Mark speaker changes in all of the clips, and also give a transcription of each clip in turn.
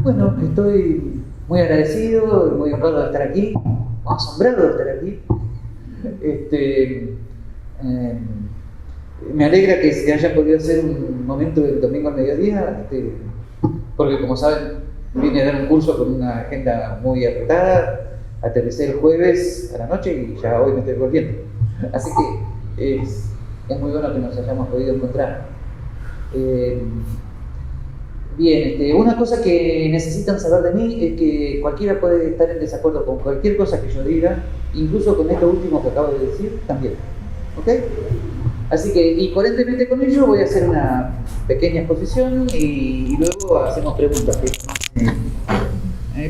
Speaker 1: Bueno, estoy muy agradecido y muy honrado de estar aquí, asombrado de estar aquí. Me alegra que se haya podido hacer un momento del domingo al mediodía, porque como saben, vine a dar un curso con una agenda muy apretada, aterricé el jueves a la noche y ya hoy me estoy volviendo. Así que es muy bueno que nos hayamos podido encontrar. Bien, una cosa que necesitan saber de mí es que cualquiera puede estar en desacuerdo con cualquier cosa que yo diga, incluso con esto último que acabo de decir también. ¿Ok? Así que, y coherentemente con ello, voy a hacer una pequeña exposición y luego hacemos preguntas.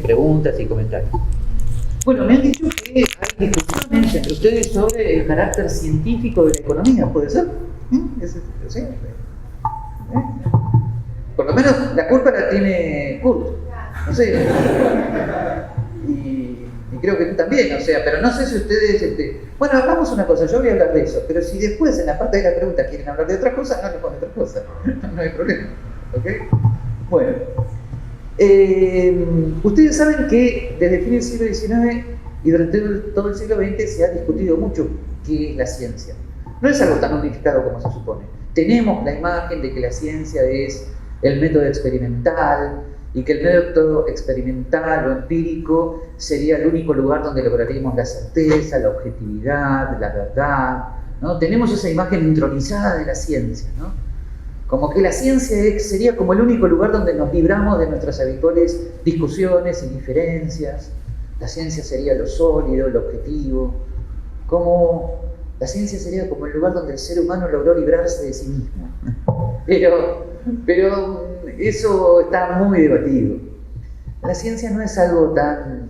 Speaker 1: Preguntas y comentarios. Bueno, me han dicho que hay discusiones entre ustedes sobre el carácter científico de la economía, ¿puede ser? ¿Sí? Por lo menos la culpa la tiene Kurt, no sé. Y creo que tú también, o sea, pero no sé si ustedes... Bueno, hagamos una cosa, yo voy a hablar de eso, pero si después en la parte de la pregunta quieren hablar de otra cosa, no les ponen otra cosa, no hay problema, ¿ok? Bueno, ustedes saben que desde el fin del siglo XIX y durante todo el siglo XX se ha discutido mucho qué es la ciencia. No es algo tan unificado como se supone. Tenemos la imagen de que la ciencia es el método experimental, y que el método experimental o empírico sería el único lugar donde lograríamos la certeza, la objetividad, la verdad, ¿no? Tenemos esa imagen intronizada de la ciencia, ¿no? Como que la ciencia sería como el único lugar donde nos libramos de nuestras habituales discusiones y diferencias. La ciencia sería lo sólido, lo objetivo, como la ciencia sería como el lugar donde el ser humano logró librarse de sí mismo. Pero eso está muy debatido. La ciencia no es algo tan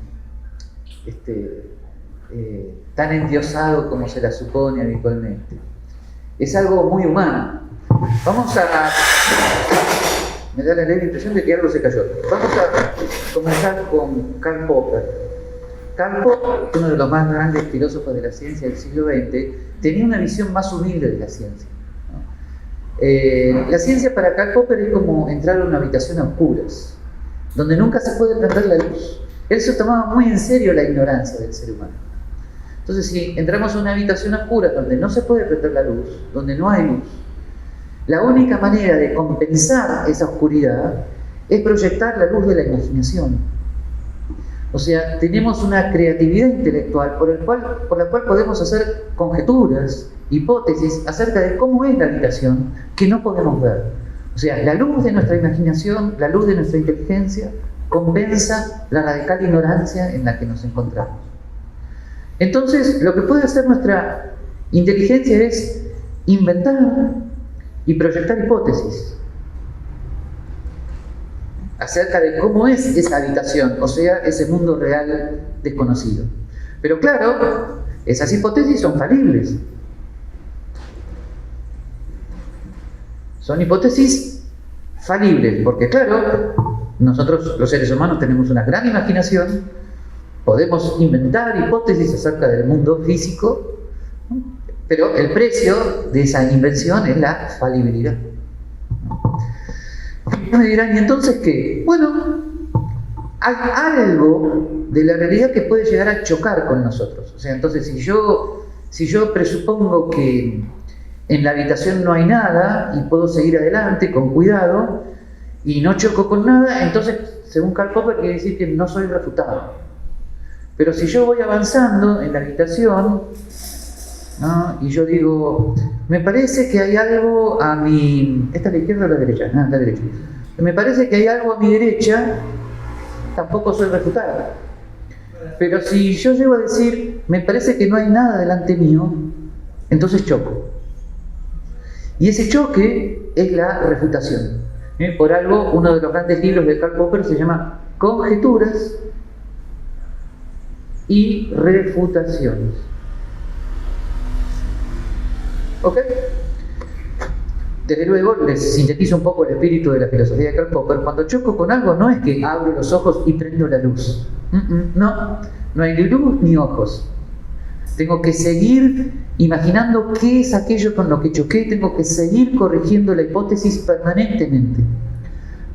Speaker 1: endiosado como se la supone habitualmente. Es algo muy humano. Me da la leve impresión de que algo se cayó. Vamos a comenzar con Karl Popper. Karl Popper, uno de los más grandes filósofos de la ciencia del siglo XX, tenía una visión más humilde de la ciencia. La ciencia para Karl Popper es como entrar a una habitación a oscuras, donde nunca se puede prender la luz. Él se tomaba muy en serio la ignorancia del ser humano. Entonces, si entramos a una habitación a oscuras donde no se puede prender la luz, donde no hay luz, la única manera de compensar esa oscuridad es proyectar la luz de la imaginación. O sea, tenemos una creatividad intelectual por la cual podemos hacer conjeturas, hipótesis acerca de cómo es la habitación que no podemos ver. O sea, la luz de nuestra imaginación, la luz de nuestra inteligencia, compensa la radical ignorancia en la que nos encontramos. Entonces, lo que puede hacer nuestra inteligencia es inventar y proyectar hipótesis acerca de cómo es esa habitación, o sea, ese mundo real desconocido. Pero claro, esas hipótesis son falibles. Son hipótesis falibles, porque claro, nosotros los seres humanos tenemos una gran imaginación, podemos inventar hipótesis acerca del mundo físico, pero el precio de esa invención es la falibilidad. Me dirán, ¿y entonces qué? Bueno, hay algo de la realidad que puede llegar a chocar con nosotros. O sea, entonces si yo presupongo que en la habitación no hay nada y puedo seguir adelante con cuidado y no choco con nada, entonces, según Karl Popper, quiere decir que no soy refutado. Pero si yo voy avanzando en la habitación, ¿no? Y yo digo, me parece que hay algo a mi... ¿Esta es la izquierda o la derecha? No, la derecha. Me parece que hay algo a mi derecha, tampoco soy refutado. Pero si yo llego a decir, me parece que no hay nada delante mío, entonces choco. Y ese choque es la refutación. Por algo, uno de los grandes libros de Karl Popper se llama Conjeturas y Refutaciones. ¿Ok? Desde luego, les sintetizo un poco el espíritu de la filosofía de Karl Popper. Cuando choco con algo, no es que abro los ojos y prendo la luz. No hay ni luz ni ojos. Tengo que seguir imaginando qué es aquello con lo que choqué, tengo que seguir corrigiendo la hipótesis permanentemente.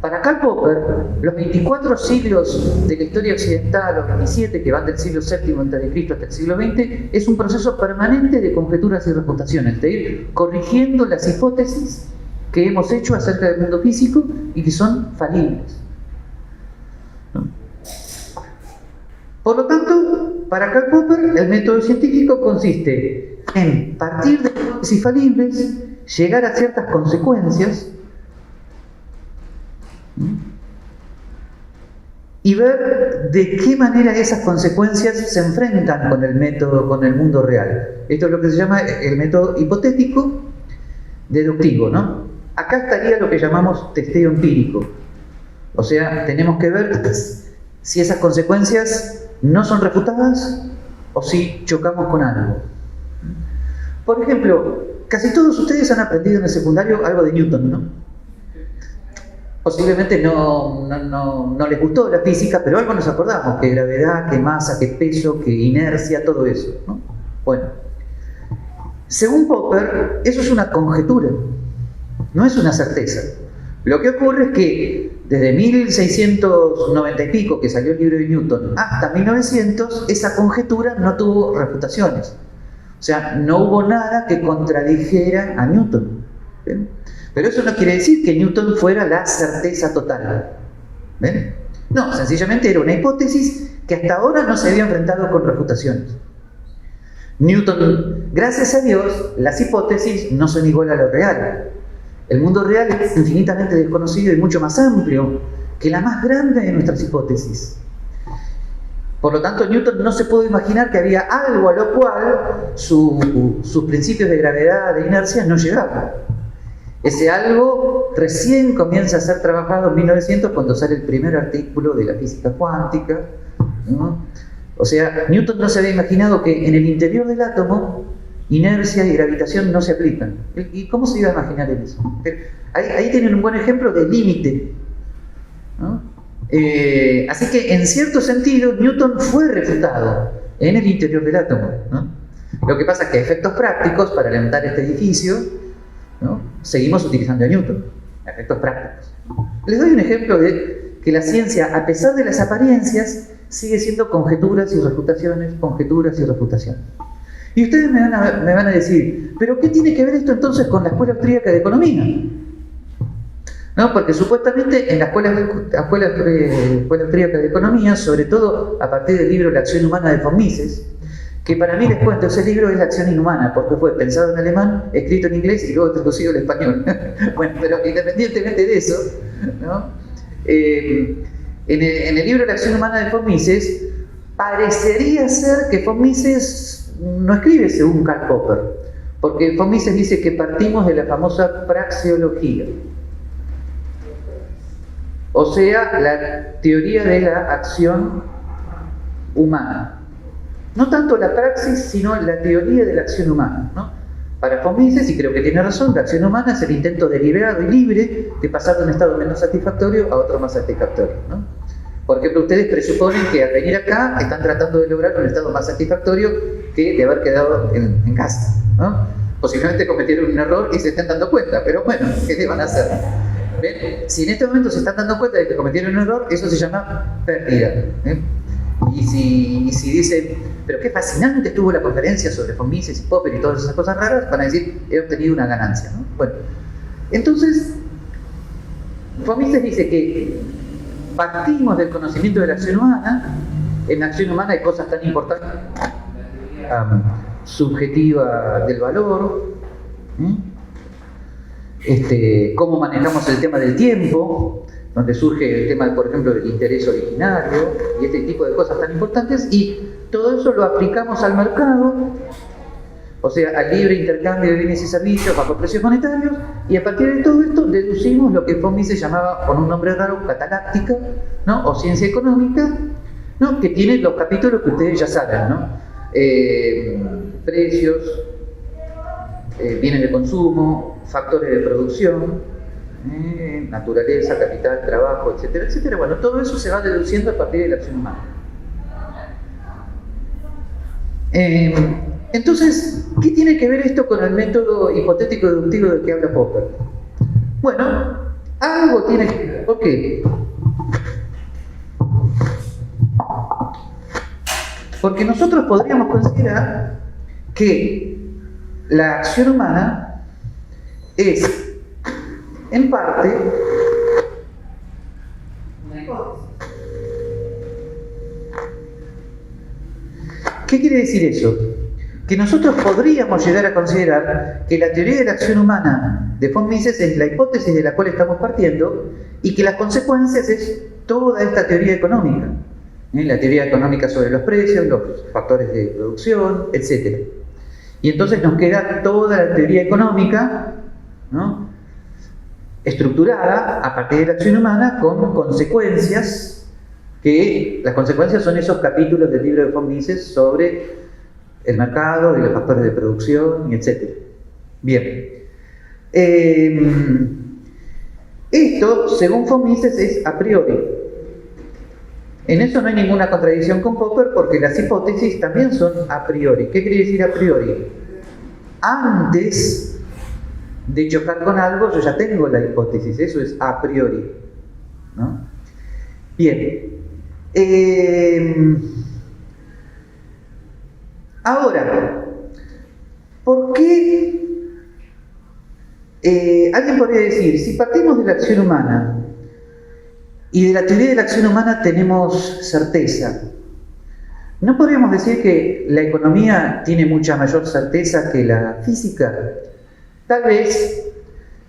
Speaker 1: Para Karl Popper, los 24 siglos de la historia occidental, los 27 que van del siglo VII a.C. hasta el siglo XX, es un proceso permanente de conjeturas y refutaciones, de ir corrigiendo las hipótesis que hemos hecho acerca del mundo físico y que son falibles. ¿No? Por lo tanto, para Karl Popper, el método científico consiste en partir de hipótesis falibles, llegar a ciertas consecuencias y ver de qué manera esas consecuencias se enfrentan con el método, con el mundo real. Esto es lo que se llama el método hipotético deductivo, ¿no? Acá estaría lo que llamamos testeo empírico. O sea, tenemos que ver si esas consecuencias no son refutadas o si chocamos con algo. Por ejemplo, casi todos ustedes han aprendido en el secundario algo de Newton, ¿no? Posiblemente no les gustó la física, pero algo nos acordamos, que gravedad, que masa, que peso, que inercia, todo eso, ¿no? Bueno, según Popper, eso es una conjetura, no es una certeza. Lo que ocurre es que desde 1690 y pico, que salió el libro de Newton, hasta 1900, esa conjetura no tuvo refutaciones. O sea, no hubo nada que contradijera a Newton. ¿Ven? Pero eso no quiere decir que Newton fuera la certeza total. ¿Ven? No, sencillamente era una hipótesis que hasta ahora no se había enfrentado con refutaciones. Newton, gracias a Dios, las hipótesis no son igual a lo real. El mundo real es infinitamente desconocido y mucho más amplio que la más grande de nuestras hipótesis. Por lo tanto, Newton no se pudo imaginar que había algo a lo cual sus principios de gravedad, de inercia, no llegaban. Ese algo recién comienza a ser trabajado en 1900 cuando sale el primer artículo de la física cuántica, ¿no? O sea, Newton no se había imaginado que en el interior del átomo inercia y gravitación no se aplican. ¿Y cómo se iba a imaginar eso? Ahí tienen un buen ejemplo de límite, ¿no? Así que en cierto sentido Newton fue refutado en el interior del átomo, ¿no? Lo que pasa es que a efectos prácticos, para levantar este edificio, ¿no?, seguimos utilizando a Newton, a efectos prácticos. Les doy un ejemplo de que la ciencia, a pesar de las apariencias, sigue siendo conjeturas y refutaciones, conjeturas y refutaciones. Y ustedes me van a decir, ¿pero qué tiene que ver esto entonces con la Escuela Austríaca de Economía? ¿No? Porque supuestamente en la Escuela Austríaca de Economía, sobre todo a partir del libro La acción humana de von Mises, que para mí, les cuento, ese libro es La acción inhumana, porque fue pensado en alemán, escrito en inglés y luego traducido al español. Bueno, pero independientemente de eso, ¿no?, en el libro La acción humana de von Mises, parecería ser que von Mises no escribe según Karl Popper, porque von Mises dice que partimos de la famosa praxeología, o sea, la teoría de la acción humana. No tanto la praxis, sino la teoría de la acción humana, ¿no? Para von Mises, y creo que tiene razón, la acción humana es el intento deliberado y libre de pasar de un estado menos satisfactorio a otro más satisfactorio, ¿no? Por ejemplo, ustedes presuponen que al venir acá están tratando de lograr un estado más satisfactorio que de haber quedado en casa, ¿no? Posiblemente cometieron un error y se están dando cuenta, pero bueno, ¿qué le van a hacer? ¿Ven? Si en este momento se están dando cuenta de que cometieron un error, eso se llama pérdida, ¿eh? Y si dicen, pero qué fascinante estuvo la conferencia sobre von Mises y Popper y todas esas cosas raras, van a decir, he obtenido una ganancia, ¿no? Bueno, entonces, von Mises dice que partimos del conocimiento de la acción humana. En la acción humana hay cosas tan importantes, subjetiva del valor, cómo manejamos el tema del tiempo, donde surge el tema, por ejemplo, del interés originario y este tipo de cosas tan importantes, y todo eso lo aplicamos al mercado, o sea, al libre intercambio de bienes y servicios bajo precios monetarios, y a partir de todo esto deducimos lo que von Mises llamaba, con un nombre raro, cataláctica, ¿no?, o ciencia económica, ¿no?, que tiene los capítulos que ustedes ya saben, ¿no? Precios, bienes de consumo, factores de producción, naturaleza, capital, trabajo, etcétera, etcétera. Bueno, todo eso se va deduciendo a partir de la acción humana. Entonces, ¿qué tiene que ver esto con el método hipotético deductivo del que habla Popper? Bueno, algo tiene que ver. ¿Por qué? Porque nosotros podríamos considerar que la acción humana es, en parte, una hipótesis. ¿Qué quiere decir eso? Que nosotros podríamos llegar a considerar que la teoría de la acción humana de von Mises es la hipótesis de la cual estamos partiendo y que las consecuencias es toda esta teoría económica. La teoría económica sobre los precios, los factores de producción, etc. Y entonces nos queda toda la teoría económica, ¿no?, estructurada a partir de la acción humana con consecuencias, que las consecuencias son esos capítulos del libro de von Mises sobre el mercado y los factores de producción, etc. Bien. Esto, según von Mises, es a priori. En eso no hay ninguna contradicción con Popper, porque las hipótesis también son a priori. ¿Qué quiere decir a priori? Antes de chocar con algo, yo ya tengo la hipótesis. Eso es a priori, ¿no? Bien. Ahora, ¿por qué? Alguien podría decir, si partimos de la acción humana y de la teoría de la acción humana tenemos certeza, ¿no podríamos decir que la economía tiene mucha mayor certeza que la física? Tal vez,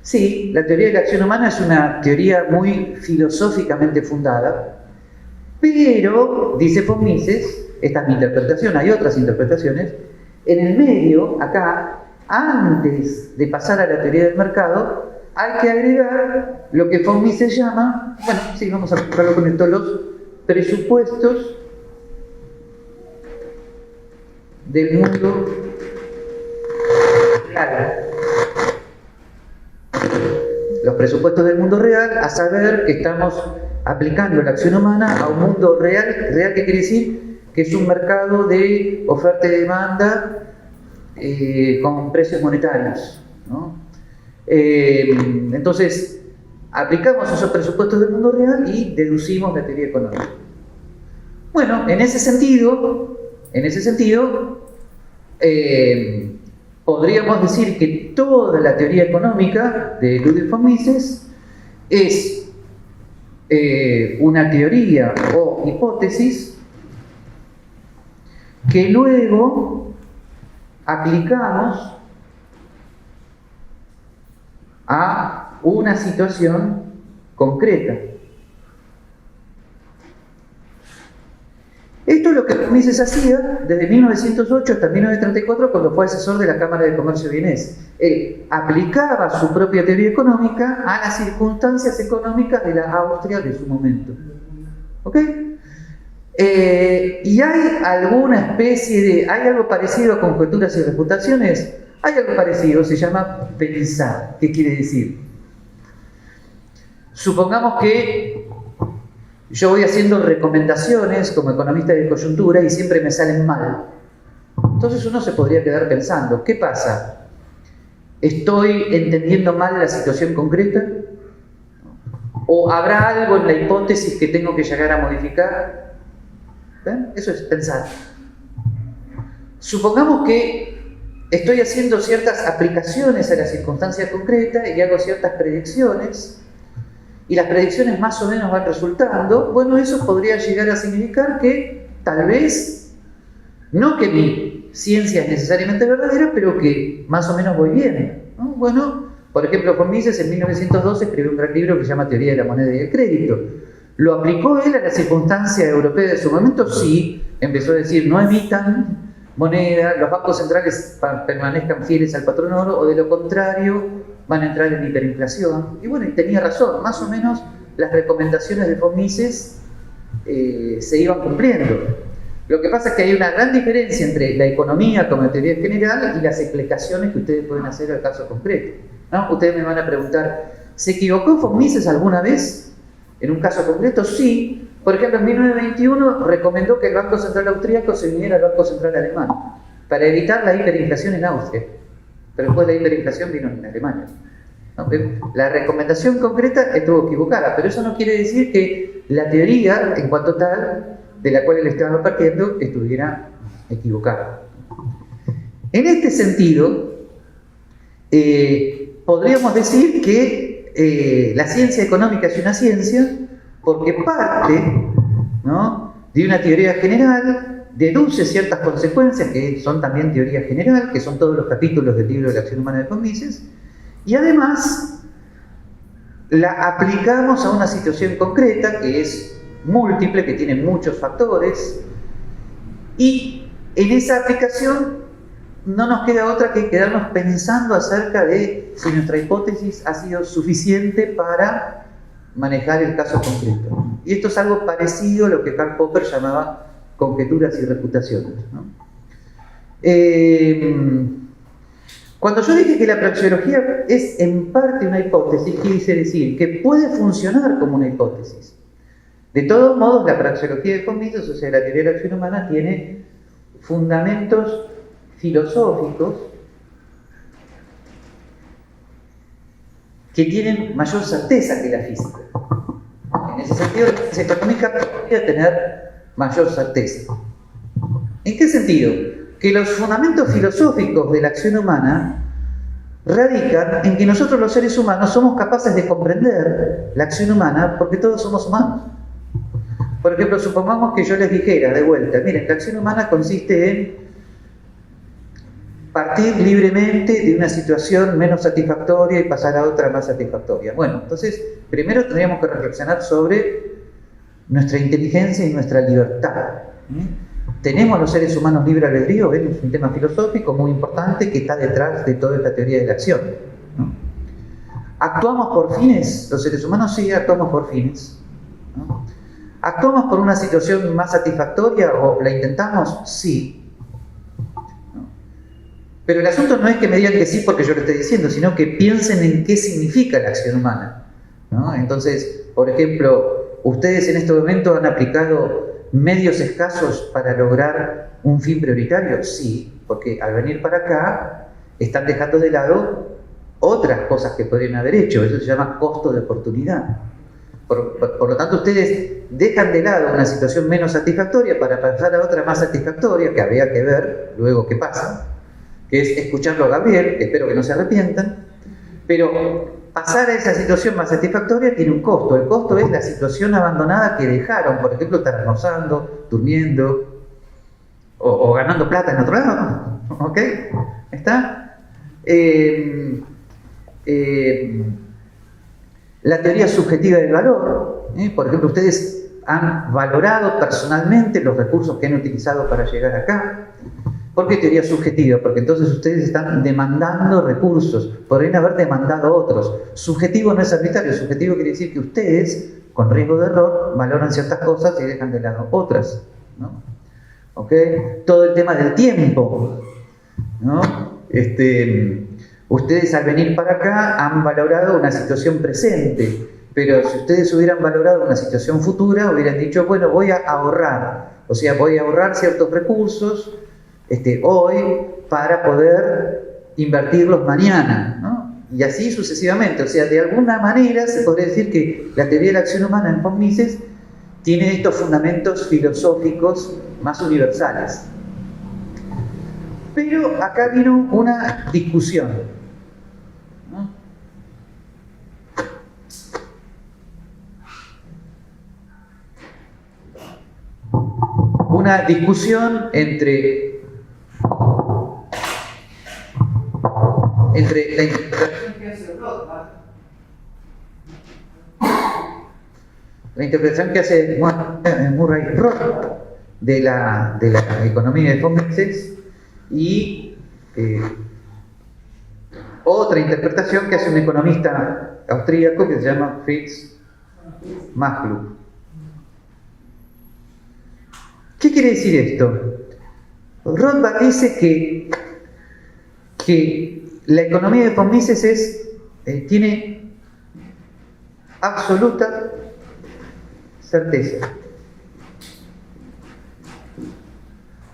Speaker 1: sí, la teoría de la acción humana es una teoría muy filosóficamente fundada, pero, dice von Mises, esta es mi interpretación, hay otras interpretaciones, en el medio, acá, antes de pasar a la teoría del mercado, hay que agregar lo que von Mises llama, bueno, sí, vamos a buscarlo con esto, los presupuestos del mundo real. Los presupuestos del mundo real, a saber que estamos aplicando la acción humana a un mundo real. ¿Real qué quiere decir? Que es un mercado de oferta y demanda con precios monetarios, ¿no? Entonces, aplicamos esos presupuestos del mundo real y deducimos la teoría económica. Bueno, en ese sentido, podríamos decir que toda la teoría económica de Ludwig von Mises es una teoría o hipótesis que luego aplicamos a una situación concreta. Esto es lo que von Mises hacía desde 1908 hasta 1934, cuando fue asesor de la Cámara de Comercio vienesa. Él aplicaba su propia teoría económica a las circunstancias económicas de la Austria de su momento. ¿Ok? ¿Y hay alguna especie de... ¿hay algo parecido a conjeturas y refutaciones? Hay algo parecido, se llama pensar. ¿Qué quiere decir? Supongamos que yo voy haciendo recomendaciones como economista de coyuntura y siempre me salen mal. Entonces uno se podría quedar pensando, ¿qué pasa? ¿Estoy entendiendo mal la situación concreta? ¿O habrá algo en la hipótesis que tengo que llegar a modificar? ¿Ven? Eso es pensar. Supongamos que estoy haciendo ciertas aplicaciones a la circunstancia concreta y hago ciertas predicciones, y las predicciones más o menos van resultando. Bueno, eso podría llegar a significar que tal vez, no que mi ciencia es necesariamente verdadera, pero que más o menos voy bien, ¿no? Bueno, por ejemplo, von Mises en 1912 escribió un gran libro que se llama Teoría de la moneda y el crédito. ¿Lo aplicó él a la circunstancia europea de su momento? Sí. Empezó a decir, no emitan moneda, los bancos centrales permanezcan fieles al patrón oro, o de lo contrario van a entrar en hiperinflación. Y bueno, y tenía razón, más o menos las recomendaciones de von Mises se iban cumpliendo. Lo que pasa es que hay una gran diferencia entre la economía como teoría general y las explicaciones que ustedes pueden hacer al caso concreto, ¿no? Ustedes me van a preguntar, ¿se equivocó von Mises alguna vez en un caso concreto? Sí. Por ejemplo, en 1921 recomendó que el Banco Central Austríaco se uniera al Banco Central Alemán para evitar la hiperinflación en Austria. Pero después la hiperinflación vino en Alemania. ¿no? La recomendación concreta estuvo equivocada, pero eso no quiere decir que la teoría, en cuanto tal, de la cual él estaba partiendo, estuviera equivocada. En este sentido, podríamos decir que la ciencia económica es una ciencia porque parte, ¿no?, de una teoría general, deduce ciertas consecuencias que son también teoría general, que son todos los capítulos del libro de la acción humana de von Mises, y además la aplicamos a una situación concreta que es múltiple, que tiene muchos factores, y en esa aplicación no nos queda otra que quedarnos pensando acerca de si nuestra hipótesis ha sido suficiente para manejar el caso concreto. Y esto es algo parecido a lo que Karl Popper llamaba conjeturas y refutaciones, ¿no? Cuando yo dije que la praxeología es en parte una hipótesis, quise decir que puede funcionar como una hipótesis. De todos modos, la praxeología de von Mises, o sea, la teoría de la acción humana, tiene fundamentos filosóficos que tienen mayor certeza que la física. En ese sentido, la ciencia económica podría tener mayor certeza. ¿En qué sentido? Que los fundamentos filosóficos de la acción humana radican en que nosotros los seres humanos somos capaces de comprender la acción humana porque todos somos humanos. Por ejemplo, supongamos que yo les dijera de vuelta, miren, la acción humana consiste en partir libremente de una situación menos satisfactoria y pasar a otra más satisfactoria. Bueno, entonces, primero tendríamos que reflexionar sobre nuestra inteligencia y nuestra libertad. ¿Tenemos los seres humanos libre albedrío? Es un tema filosófico muy importante que está detrás de toda esta teoría de la acción, ¿no? ¿Actuamos por fines? Los seres humanos sí actuamos por fines, ¿no? ¿Actuamos por una situación más satisfactoria o la intentamos? Sí. ¿No? Pero el asunto no es que me digan que sí porque yo lo estoy diciendo, sino que piensen en qué significa la acción humana, ¿no? Entonces, por ejemplo, ustedes en este momento han aplicado medios escasos para lograr un fin prioritario. Sí, porque al venir para acá están dejando de lado otras cosas que podrían haber hecho. Eso se llama costo de oportunidad. Por lo tanto, ustedes dejan de lado una situación menos satisfactoria para pasar a otra más satisfactoria, que habría que ver luego qué pasa, que es escucharlo a Gabriel, que espero que no se arrepientan, pero pasar a esa situación más satisfactoria tiene un costo. El costo es la situación abandonada que dejaron, por ejemplo, estar almorzando, durmiendo, o ganando plata en otro lado, ¿ok? ¿Está? La teoría subjetiva del valor, por ejemplo, ustedes han valorado personalmente los recursos que han utilizado para llegar acá. ¿Por qué teoría subjetiva? Porque entonces ustedes están demandando recursos, podrían haber demandado otros. Subjetivo no es arbitrario, subjetivo quiere decir que ustedes, con riesgo de error, valoran ciertas cosas y dejan de lado otras, ¿no? ¿Ok? Todo el tema del tiempo, ¿no? Ustedes al venir para acá han valorado una situación presente, pero si ustedes hubieran valorado una situación futura, hubieran dicho, bueno, voy a ahorrar, o sea, voy a ahorrar ciertos recursos hoy para poder invertirlos mañana, ¿no? Y así sucesivamente. O sea, de alguna manera se podría decir que la teoría de la acción humana en von Mises tiene estos fundamentos filosóficos más universales. Pero acá vino una discusión, ¿no? Una discusión entre la interpretación que hace Rothbard, la interpretación que hace Murray Rothbard de la economía de von Mises y otra interpretación que hace un economista austríaco que se llama Fritz Machlup. ¿Qué quiere decir esto? Rothbard dice que la economía de von Mises tiene absoluta certeza,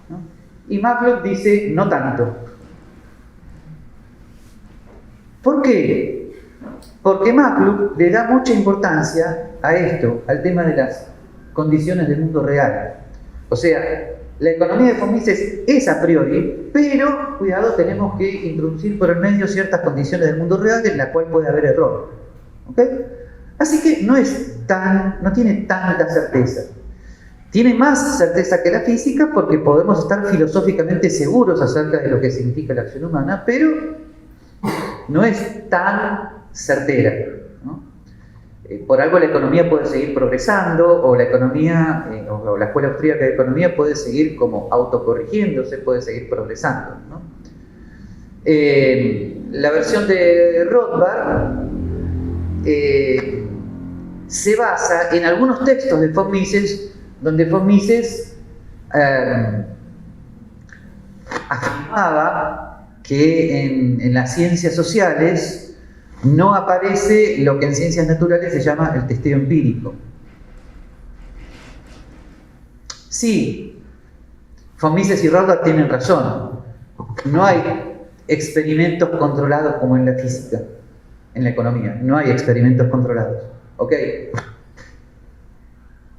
Speaker 1: ¿no? Y Machlup dice no tanto. ¿Por qué? Porque McClure le da mucha importancia a esto, al tema de las condiciones del mundo real. O sea, la economía de von Mises es a priori, pero, cuidado, tenemos que introducir por el medio ciertas condiciones del mundo real en la cual puede haber error. ¿Ok? Así que no tiene tanta certeza. Tiene más certeza que la física porque podemos estar filosóficamente seguros acerca de lo que significa la acción humana, pero no es tan certera, ¿no? Por algo la economía puede seguir progresando, o la economía, o la Escuela Austríaca de Economía puede seguir como autocorrigiéndose, puede seguir progresando, ¿no? La versión de Rothbard se basa en algunos textos de von Mises, donde von Mises afirmaba que en las ciencias sociales no aparece lo que en ciencias naturales se llama el testeo empírico. Sí, von Mises y Rothbard tienen razón. No hay experimentos controlados como en la física, en la economía. No hay experimentos controlados. ¿Ok?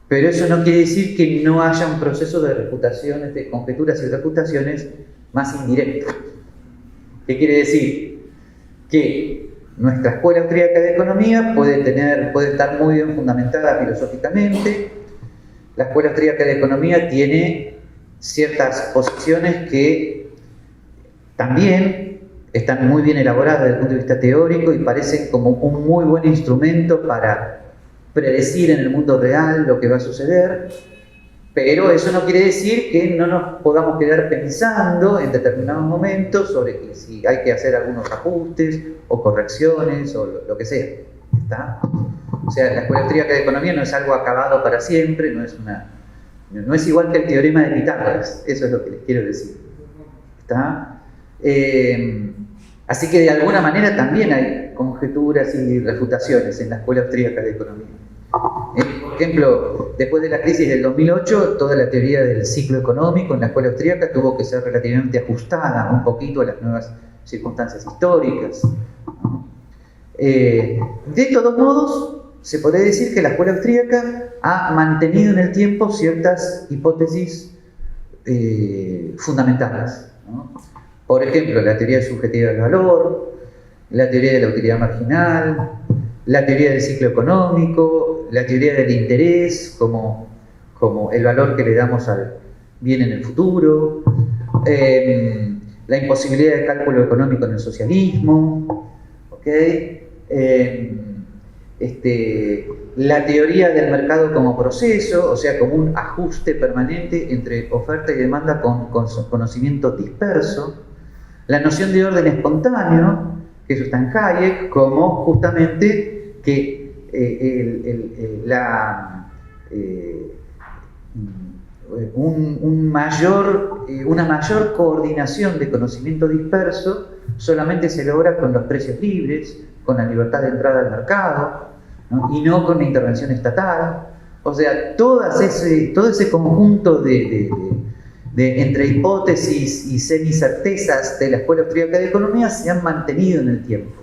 Speaker 1: Pero eso no quiere decir que no haya un proceso de refutaciones, de conjeturas y refutaciones más indirecto. ¿Qué quiere decir? Que nuestra Escuela Austríaca de Economía puede estar muy bien fundamentada filosóficamente. La Escuela Austríaca de Economía tiene ciertas posiciones que también están muy bien elaboradas desde el punto de vista teórico y parecen como un muy buen instrumento para predecir en el mundo real lo que va a suceder, pero eso no quiere decir que no nos podamos quedar pensando en determinados momentos sobre que si hay que hacer algunos ajustes o correcciones o lo que sea. ¿Está? O sea, la Escuela Austríaca de Economía no es algo acabado para siempre, no es igual que el teorema de Pitágoras, eso es lo que les quiero decir. ¿Está? Así que de alguna manera también hay conjeturas y refutaciones en la Escuela Austríaca de Economía. Por ejemplo, después de la crisis del 2008, toda la teoría del ciclo económico en la Escuela Austríaca tuvo que ser relativamente ajustada un poquito a las nuevas circunstancias históricas, ¿no? De todos modos, se podría decir que la Escuela Austríaca ha mantenido en el tiempo ciertas hipótesis fundamentales, ¿no? Por ejemplo, la teoría subjetiva del valor, la teoría de la utilidad marginal, la teoría del ciclo económico, la teoría del interés como el valor que le damos al bien en el futuro, la imposibilidad de cálculo económico en el socialismo, ¿okay? La teoría del mercado como proceso, o sea, como un ajuste permanente entre oferta y demanda con conocimiento disperso, la noción de orden espontáneo, que eso está en Hayek, como justamente que una mayor coordinación de conocimiento disperso solamente se logra con los precios libres, con la libertad de entrada al mercado, ¿no? Y no con la intervención estatal. O sea, todo ese conjunto de entre hipótesis y semicertezas de la Escuela Austríaca de Economía se han mantenido en el tiempo,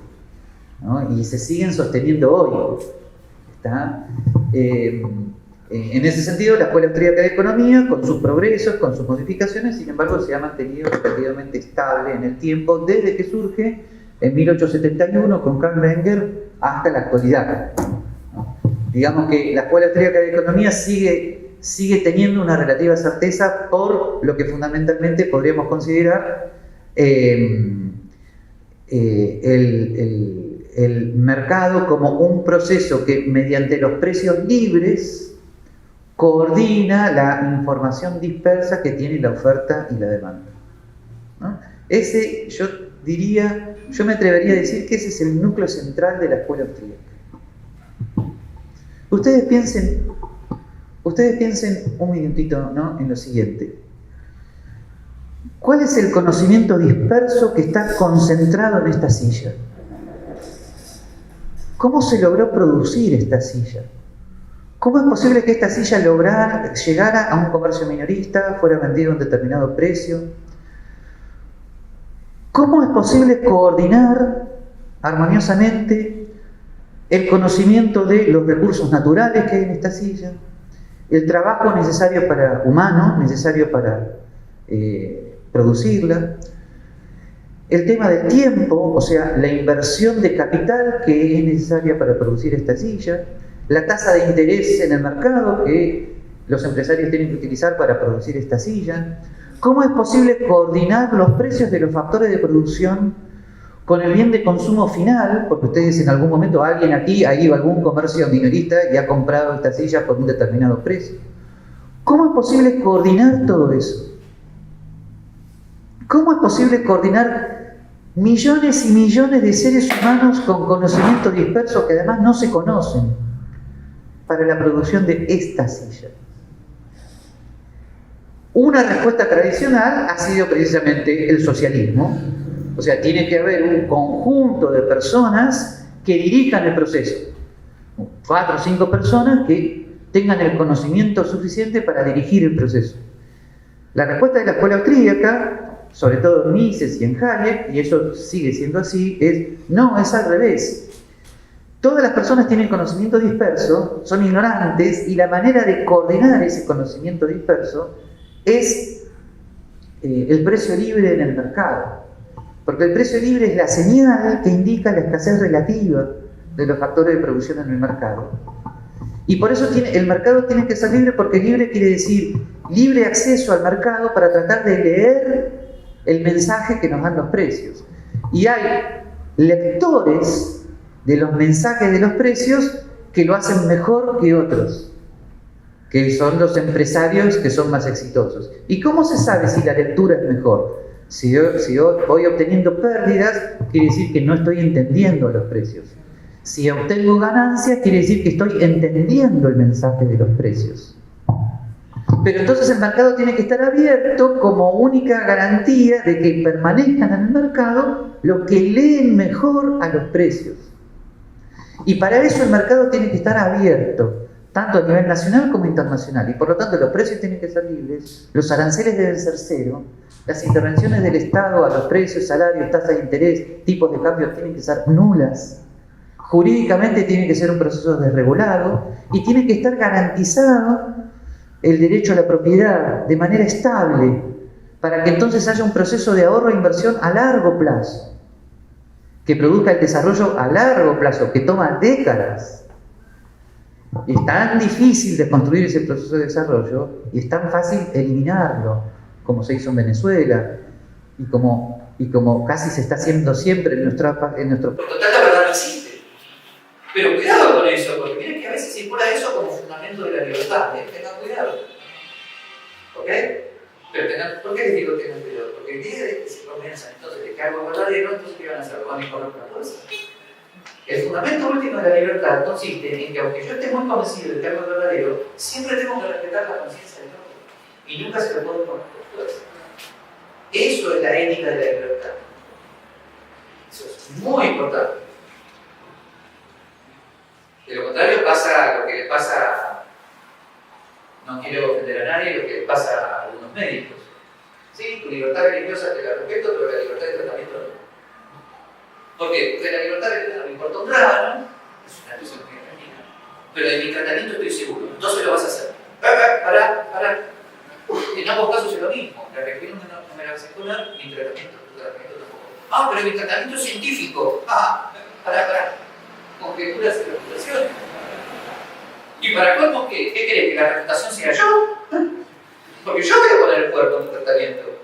Speaker 1: ¿no? Y se siguen sosteniendo hoy. ¿Está? En ese sentido, la Escuela Austríaca de Economía, con sus progresos, con sus modificaciones, sin embargo, se ha mantenido relativamente estable en el tiempo desde que surge en 1871 con Karl Menger hasta la actualidad, ¿no? Digamos que la Escuela Austríaca de Economía sigue teniendo una relativa certeza por lo que fundamentalmente podríamos considerar el mercado como un proceso que mediante los precios libres coordina la información dispersa que tiene la oferta y la demanda, ¿no? Yo me atrevería a decir que ese es el núcleo central de la Escuela Austríaca. Ustedes piensen un minutito, ¿no?, en lo siguiente. ¿Cuál es el conocimiento disperso que está concentrado en esta silla? ¿Cómo se logró producir esta silla? ¿Cómo es posible que esta silla llegara a un comercio minorista, fuera vendido a un determinado precio? ¿Cómo es posible coordinar armoniosamente el conocimiento de los recursos naturales que hay en esta silla, el trabajo necesario para humano, necesario para producirla, el tema del tiempo, o sea, la inversión de capital que es necesaria para producir esta silla, la tasa de interés en el mercado que los empresarios tienen que utilizar para producir esta silla, cómo es posible coordinar los precios de los factores de producción con el bien de consumo final, porque ustedes en algún momento, alguien aquí ha ido a algún comercio minorista y ha comprado esta silla por un determinado precio. ¿Cómo es posible coordinar todo eso? ¿Cómo es posible coordinar millones y millones de seres humanos con conocimiento disperso que además no se conocen para la producción de esta silla? Una respuesta tradicional ha sido precisamente el socialismo. O sea, tiene que haber un conjunto de personas que dirijan el proceso. 4 o 5 personas que tengan el conocimiento suficiente para dirigir el proceso. La respuesta de la escuela austríaca, sobre todo en Mises y en Hayek, y eso sigue siendo así, es al revés. Todas las personas tienen conocimiento disperso, son ignorantes, y la manera de coordinar ese conocimiento disperso es el precio libre en el mercado. Porque el precio libre es la señal que indica la escasez relativa de los factores de producción en el mercado. Y por eso el mercado tiene que ser libre, porque libre quiere decir libre acceso al mercado para tratar de leer el mensaje que nos dan los precios. Y hay lectores de los mensajes de los precios que lo hacen mejor que otros, que son los empresarios que son más exitosos. ¿Y cómo se sabe si la lectura es mejor? Si yo voy obteniendo pérdidas, quiere decir que no estoy entendiendo los precios. Si obtengo ganancias, quiere decir que estoy entendiendo el mensaje de los precios. Pero entonces el mercado tiene que estar abierto como única garantía de que permanezcan en el mercado los que leen mejor a los precios. Y para eso el mercado tiene que estar abierto, tanto a nivel nacional como internacional. Y por lo tanto los precios tienen que ser libres, los aranceles deben ser cero, las intervenciones del Estado a los precios, salarios, tasas de interés, tipos de cambio tienen que ser nulas. Jurídicamente tiene que ser un proceso desregulado y tiene que estar garantizado el derecho a la propiedad de manera estable, para que entonces haya un proceso de ahorro e inversión a largo plazo, que produzca el desarrollo a largo plazo, que toma décadas. Y es tan difícil de construir ese proceso de desarrollo y es tan fácil eliminarlo, como se hizo en Venezuela y como casi se está haciendo siempre en nuestro... Por total, la verdad no existe. Pero cuidado con eso, porque miren que a veces se impone eso como fundamento de la libertad. Tengan cuidado. ¿Ok? Pero ¿por qué les digo que tengan cuidado? Porque el día de que se comienza entonces de que algo es verdadero, entonces ¿qué van a hacer? Van a incorporar todo eso. El fundamento último de la libertad consiste en que aunque yo esté muy convencido de que algo es verdadero, siempre tengo que respetar la conciencia del otro. Y nunca se lo puedo poner por fuerza. Eso es la ética de la libertad. Eso es muy importante. De lo contrario pasa lo que le pasa, no quiero ofender a nadie, lo que le pasa a algunos médicos. Sí, tu libertad religiosa te la respeto, pero la libertad de tratamiento no. ¿Por qué? Porque la libertad religiosa me importa un rábano, es una expresión muy argentina, pero de mi tratamiento estoy seguro, entonces lo vas a hacer. Pará. En ambos casos es lo mismo, la religión no me la vas a imponer, mi tratamiento tampoco. Pero mi tratamiento es científico. Pará. Conjeturas y refutaciones. ¿Y para colmo qué? ¿Qué crees? ¿Que la refutación sea yo? Porque yo voy a poner el cuerpo en tu tratamiento.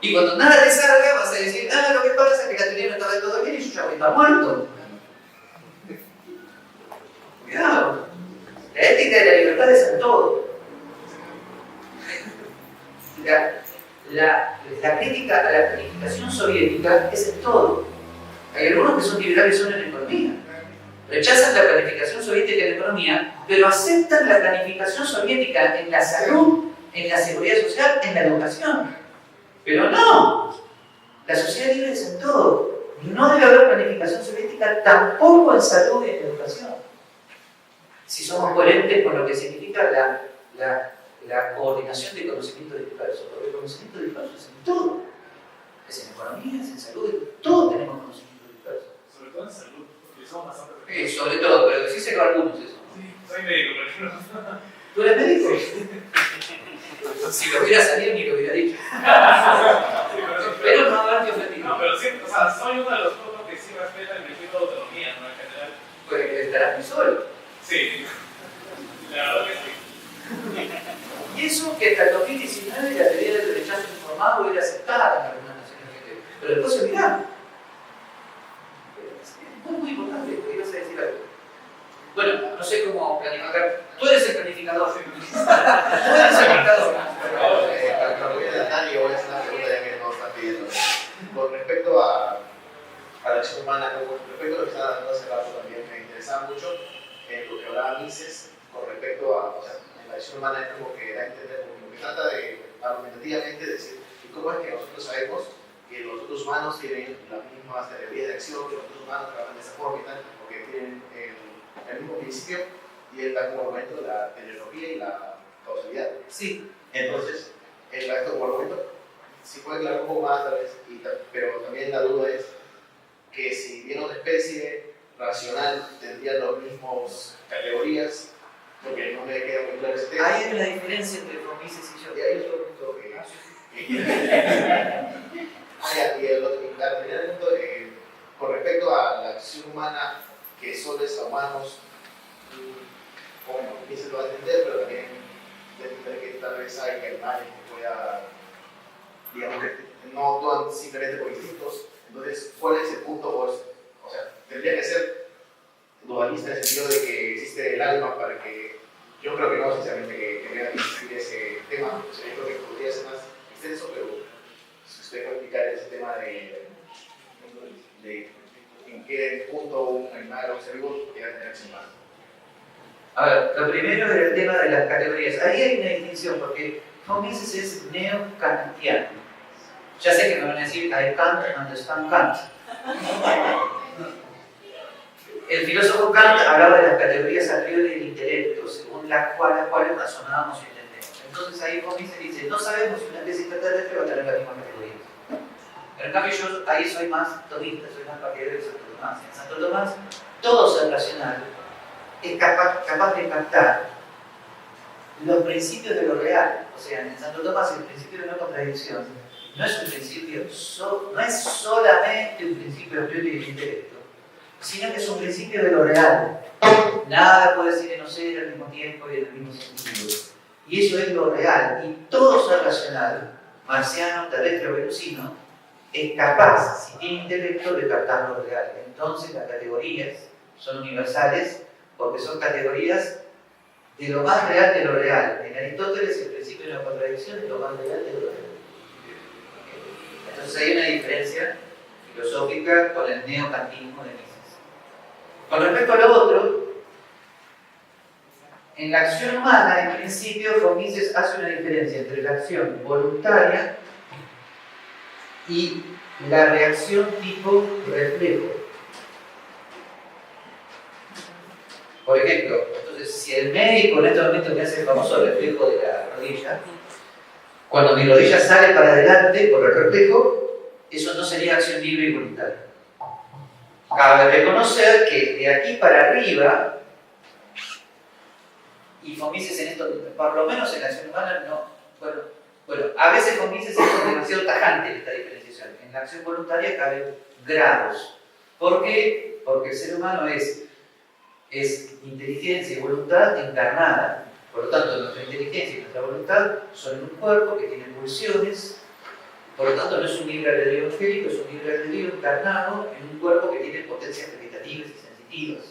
Speaker 1: Y cuando nada te salga, vas a decir, lo que pasa es que la teoría no estaba del todo bien y yo ya voy a estar muerto. Cuidado. La ética de la libertad es en todo. La crítica a la planificación soviética es en todo. Hay algunos que son liberales solo en economía. Rechazan la planificación soviética en la economía, pero aceptan la planificación soviética en la salud, en la seguridad social, en la educación. Pero no, la sociedad libre es en todo. No debe haber planificación soviética tampoco en salud y en educación. Si somos coherentes con lo que significa la coordinación de conocimiento disperso. Porque el conocimiento disperso es en todo. Es en economía, es en salud, todos tenemos conocimiento disperso.
Speaker 2: Sobre todo en salud, porque son bastante
Speaker 1: Sí,
Speaker 2: pequeños.
Speaker 1: sobre todo, pero sí sé que algunos eso.
Speaker 2: Sí, soy médico, pero no.
Speaker 1: ¿Tú eres médico?
Speaker 2: Sí.
Speaker 1: Si lo hubiera salido ni lo hubiera dicho.
Speaker 2: Sí,
Speaker 1: Pero no haberte ofendido.
Speaker 2: no, pero sí, o sea, soy uno de los pocos que sí respeta el principio de autonomía, ¿no? En general.
Speaker 1: Pues estarás muy solo.
Speaker 2: Sí, la verdad que sí.
Speaker 1: Y eso que hasta el 2019 la teoría del rechazo informado era aceptada en algunas naciones LGBT. Pero después se olvidaron. Es muy importante, porque ibas a decir algo. Bueno, no sé cómo planificar. Tú eres el planificador. Tú eres el dictador.
Speaker 3: Lo voy a tratar y voy a hacer una pregunta ya que nos están pidiendo. Con respecto a la acción humana, con respecto a lo que estaba hablando hace rato también, me interesaba mucho lo que hablaba Mises con respecto a, o sea, en la acción humana es como que da a entender, como que trata de argumentativamente decir, ¿y cómo es que nosotros sabemos que los otros humanos tienen las mismas teorías de acción, que los otros humanos trabajan de esa forma y tal? Porque tienen el mismo principio y él da como argumento la teleología y la causalidad.
Speaker 1: Sí.
Speaker 3: Entonces, esto como argumento, si puede aclarar un poco más tal vez, pero también la duda es que si bien una especie racional tendría las mismas categorías, porque no me queda muy claro ese tema.
Speaker 1: Ahí hay una diferencia entre Mises y yo.
Speaker 3: Y ahí es otro punto que... y el otro, y al terminar el punto, con respecto a la acción humana que solo es a humanos, bueno, Mises lo va a entender, pero también de entender que tal vez hay animales que pueda, digamos, que no actúan simplemente por instintos. Entonces, ¿cuál es el punto? O sea, tendría que ser dualista en el sentido de que existe el alma para que, yo creo que no, sinceramente, que tenga que existir ese tema. O sea, yo creo que podría ser más extenso, pero si usted puede explicar ese tema de en qué punto un animal o un ser vivo llega a tener acción humana.
Speaker 1: A ver, lo primero era el tema de las categorías. Ahí hay una distinción, porque Mises es neo-kantiano. Ya sé que me van a decir, I can't understand Kant. El filósofo Kant hablaba de las categorías a priori del intelecto, según las cuales razonábamos y entendemos. Entonces ahí Mises dice, no sabemos si una especie extraterrestre va a tener las mismas categorías. Pero en cambio yo ahí soy más tomista, soy más partidario de Santo Tomás. En Santo Tomás todo ser racional es capaz de captar los principios de lo real. O sea, en Santo Tomás el principio de no contradicción no es un principio, no es solamente un principio a priori del intelecto, sino que es un principio de lo real. Nada puede ser y no ser al mismo tiempo y en el mismo sentido. Y eso es lo real. Y todo ser racional, marciano, terrestre o venusino, es capaz, si tiene intelecto, de captar lo real. Entonces las categorías son universales porque son categorías de lo más real de lo real. En Aristóteles el principio de la contradicción es lo más real de lo real. Entonces hay una diferencia filosófica con el neocantismo de Mises. Con respecto a lo otro, en la acción humana, en principio, Mises hace una diferencia entre la acción voluntaria y la reacción tipo reflejo. Por ejemplo, entonces, si el médico en este momento me hace el famoso reflejo de la rodilla, cuando mi rodilla sale para adelante por el reflejo, eso no sería acción libre y voluntaria. Cabe reconocer que de aquí para arriba, y Mises en esto, por lo menos en la acción humana, no. Bueno, a veces Mises es demasiado tajante en esta diferenciación. En la acción voluntaria caben grados. ¿Por qué? Porque el ser humano es inteligencia y voluntad encarnada. Por lo tanto, nuestra inteligencia y nuestra voluntad son en un cuerpo que tiene pulsiones. Por lo tanto, no es un libre albedrío angélico, es un libre albedrío encarnado en un cuerpo que tiene potencias vegetativas y sensitivas.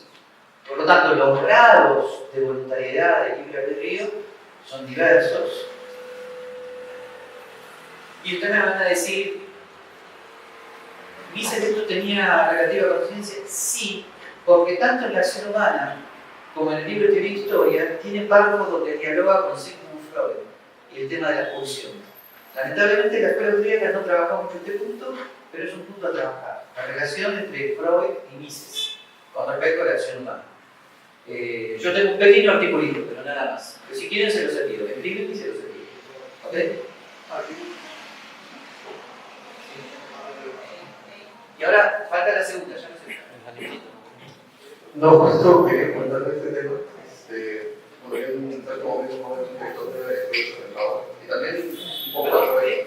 Speaker 1: Por lo tanto, los grados de voluntariedad de libre albedrío son diversos. Y ustedes me van a decir, ¿Mises esto tenía relativa conciencia? Sí, porque tanto en la acción humana como en el libro Teoría e Historia tiene párrafos donde dialoga con Sigmund Freud y el tema de la pulsión. Lamentablemente la escuela austríaca no trabaja mucho este punto, pero es un punto a trabajar. La relación entre Freud y Mises con respecto a la acción humana. Yo tengo un pequeño articulito, pero nada más. Pero si quieren se los envío, me escriben y se los envío. ¿Ok? Y ahora falta la segunda, ya no sé.
Speaker 4: No, justo quería comentar de este tema. Porque en un cierto momento, un director de estudios centrados, y también un poco a través.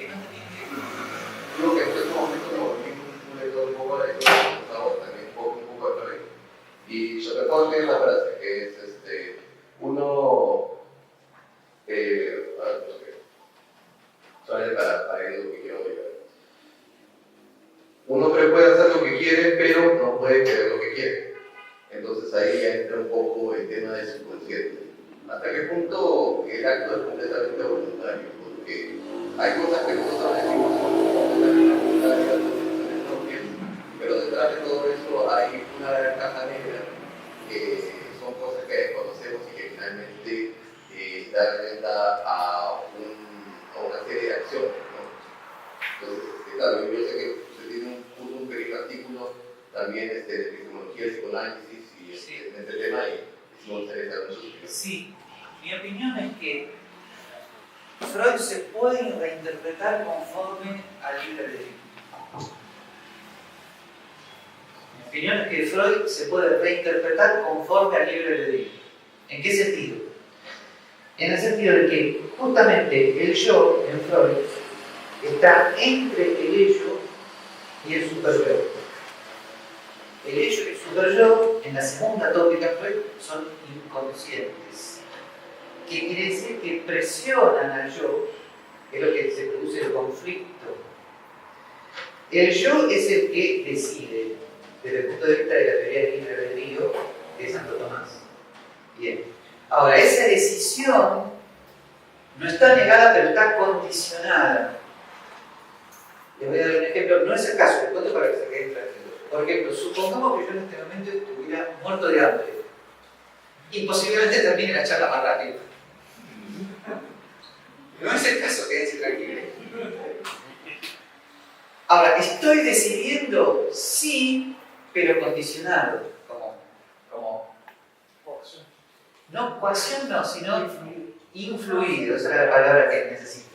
Speaker 4: Digo que en cierto momento me volví un lector un poco de estudios centrados, también un poco a través. Y sobre todo tiene una frase que es uno. Sale para ir lo que quiero llegar. Un hombre puede hacer lo que quiere, pero no puede querer lo que quiere. Entonces ahí ya entra un poco el tema del subconsciente. ¿Hasta qué punto el acto es completamente voluntario? Porque hay cosas que nosotros decimos son completamente voluntarias, pero detrás de todo eso hay una gran caja negra que son cosas que desconocemos y que finalmente dan cuenta a una serie de acciones, ¿no? Entonces, claro, yo sé que usted tiene un pequeño artículo también de epistemología, psicoanálisis y en este tema, y me gustaría saber mucho.
Speaker 5: Sí, mi opinión es que Freud se puede reinterpretar conforme al libre albedrío. Mi opinión es que Freud se puede reinterpretar conforme al libre albedrío. ¿En qué sentido? En el sentido de que justamente el yo en Freud está entre el ello y el superyo. El ello y el superyo, en la segunda tópica Freud, son inconscientes. ¿Qué quiere decir? Que presionan al yo, es lo que se produce el conflicto. El yo es el que decide, desde el punto de vista de la teoría del libre albedrío de Santo Tomás. Bien. Ahora, esa decisión no está negada, pero está condicionada. Les voy a dar un ejemplo, no es el caso, les cuento para que se queden tranquilos. Por ejemplo, supongamos que yo en este momento estuviera muerto de hambre y posiblemente termine la charla más rápido. No es el caso, quédense tranquilos. Ahora, estoy decidiendo sí, pero condicionado, como no coacción, no, sino influido, esa es la palabra que necesito.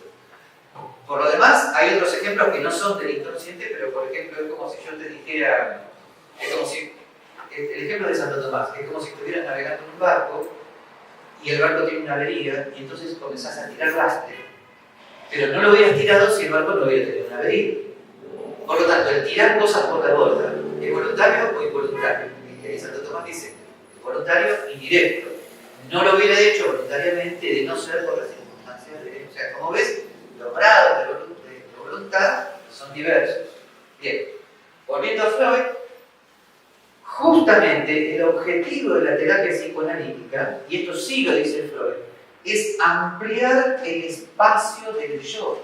Speaker 5: Por lo demás, hay otros ejemplos que no son del inconsciente, pero por ejemplo es como si yo te dijera, es como si, el ejemplo de Santo Tomás, es como si estuvieras navegando en un barco y el barco tiene una avería y entonces comenzás a tirar lastre, pero no lo hubieras tirado si el barco no hubiera tenido una avería. Por lo tanto, el tirar cosas por la borda, ¿es voluntario o involuntario? Y Santo Tomás dice, voluntario indirecto. No lo hubiera hecho voluntariamente de no ser por las circunstancias de... O sea, como ves, los grados de voluntad son diversos. Bien, volviendo a Freud, justamente el objetivo de la terapia psicoanalítica, y esto sí lo dice Freud, es ampliar el espacio del yo.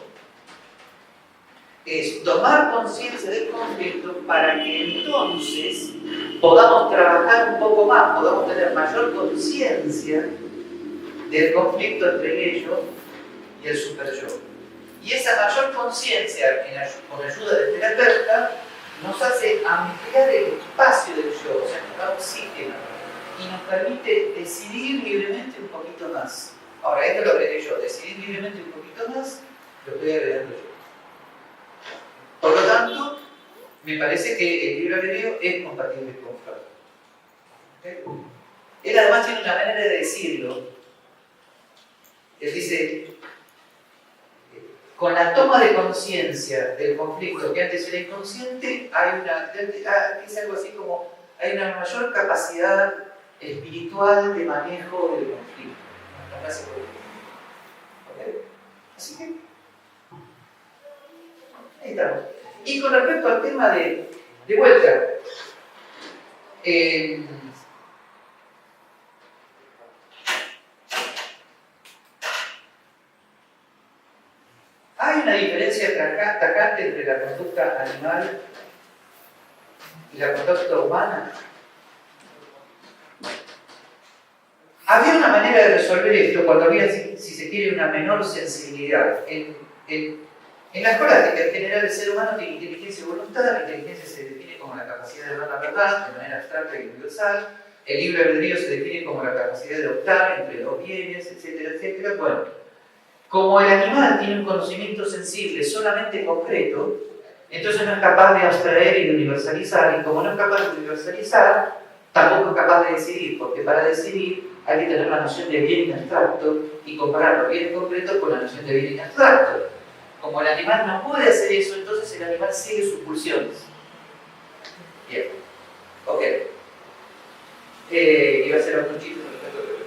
Speaker 5: Es tomar conciencia del conflicto para que entonces podamos trabajar un poco más, podamos tener mayor conciencia del conflicto entre el ello y el superyo. Y esa mayor conciencia, con ayuda del terapeuta, nos hace ampliar el espacio del yo, o sea, nos da oxígeno y nos permite decidir libremente un poquito más. Ahora, esto lo agregué yo, decidir libremente un poquito más, lo estoy agregando yo. Por lo tanto, me parece que el libre albedrío es compatible con Freud. ¿Okay? Él además tiene una manera de decirlo. Él dice, con la toma de conciencia del conflicto que antes era inconsciente, dice algo así como, hay una mayor capacidad espiritual de manejo del conflicto. ¿Okay? Así que, ahí estamos. Y con respecto al tema de vuelta, hay una diferencia tajante entre la conducta animal y la conducta humana. Había una manera de resolver esto cuando había, si se quiere, una menor sensibilidad. En la escolástica, en general, el ser humano tiene inteligencia y voluntad. La inteligencia se define como la capacidad de ver la verdad de manera abstracta y universal. El libre albedrío se define como la capacidad de optar entre dos bienes, etcétera, etcétera. Bueno, como el animal tiene un conocimiento sensible solamente concreto, entonces no es capaz de abstraer y de universalizar. Y como no es capaz de universalizar, tampoco es capaz de decidir, porque para decidir hay que tener la noción de bien en abstracto y comparar los bienes concretos con la noción de bien en abstracto. Como el animal no puede hacer eso, entonces el animal sigue sus pulsiones. Bien, ok. Iba a hacer algún chiste respecto a lo que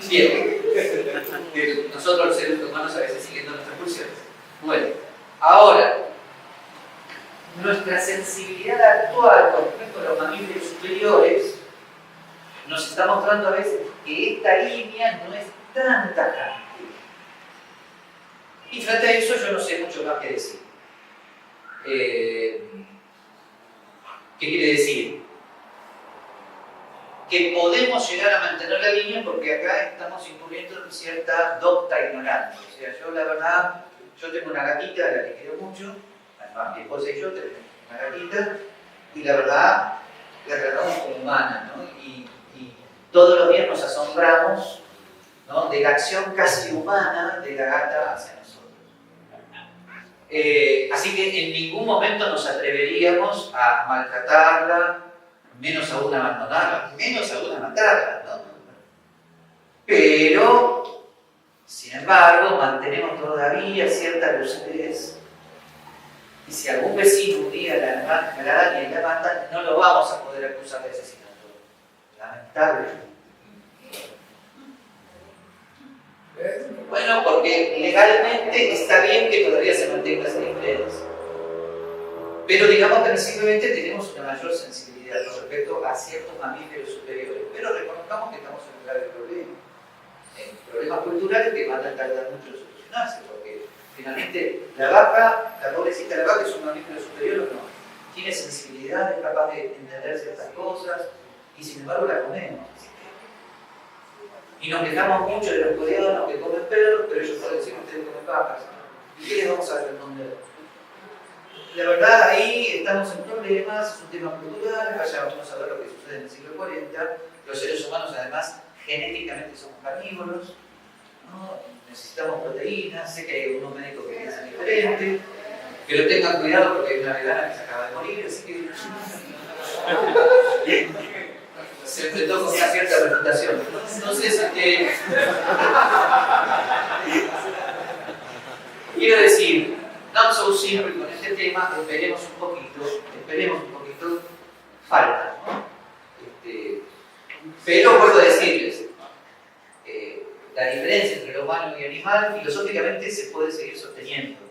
Speaker 5: bien. Nosotros los seres humanos a veces siguiendo nuestras pulsiones. Bueno, ahora, nuestra sensibilidad actual con respecto a los mamíferos superiores nos está mostrando a veces que esta línea no es tan tajante. Y frente a eso yo no sé mucho más que decir. ¿Qué quiere decir? Que podemos llegar a mantener la línea porque acá estamos incurriendo en cierta docta ignorancia. O sea, yo la verdad, yo tengo una gatita a la que quiero mucho, además mi esposa y yo tenemos una gatita, y la verdad la tratamos como humana, ¿no? Y todos los días nos asombramos, ¿no?, de la acción casi humana de la gata hacia nosotros. Así que en ningún momento nos atreveríamos a maltratarla, menos aún abandonarla, menos aún matarla, ¿no? Pero, sin embargo, mantenemos todavía cierta lucidez. Y si algún vecino un día la daña y la mata, no lo vamos a poder acusar de asesinato. Lamentable. Bueno, porque legalmente está bien que todavía se mantenga esa diferencia. Pero digamos que en el siglo XX tenemos una mayor sensibilidad con respecto a ciertos mamíferos superiores. Pero reconozcamos que estamos en un grave problema. Problemas culturales que van a tardar mucho en solucionarse, porque finalmente la vaca, la pobrecita de la vaca es un mamífero superior o no. Tiene sensibilidad, es capaz de entender ciertas cosas, y sin embargo la comemos. Y nos quejamos mucho de los coreanos que comen perros, pero ellos pueden decir que ustedes comen vacas. ¿Y qué les vamos a responder? La verdad, ahí estamos en problemas, es un tema cultural, vaya, vamos a ver lo que sucede en el siglo 40. Los seres humanos, además, genéticamente somos carnívoros, ¿no? Necesitamos proteínas, sé que hay algunos médicos que piensan diferente, pero tengan cuidado porque hay una vegana que se acaba de morir, así que se enfrentó con una cierta reputación. Entonces, quiero decir, not so simple con este tema, esperemos un poquito, falta, ¿no? Pero vuelvo a decirles, la diferencia entre lo humano y el animal filosóficamente se puede seguir sosteniendo, ¿no?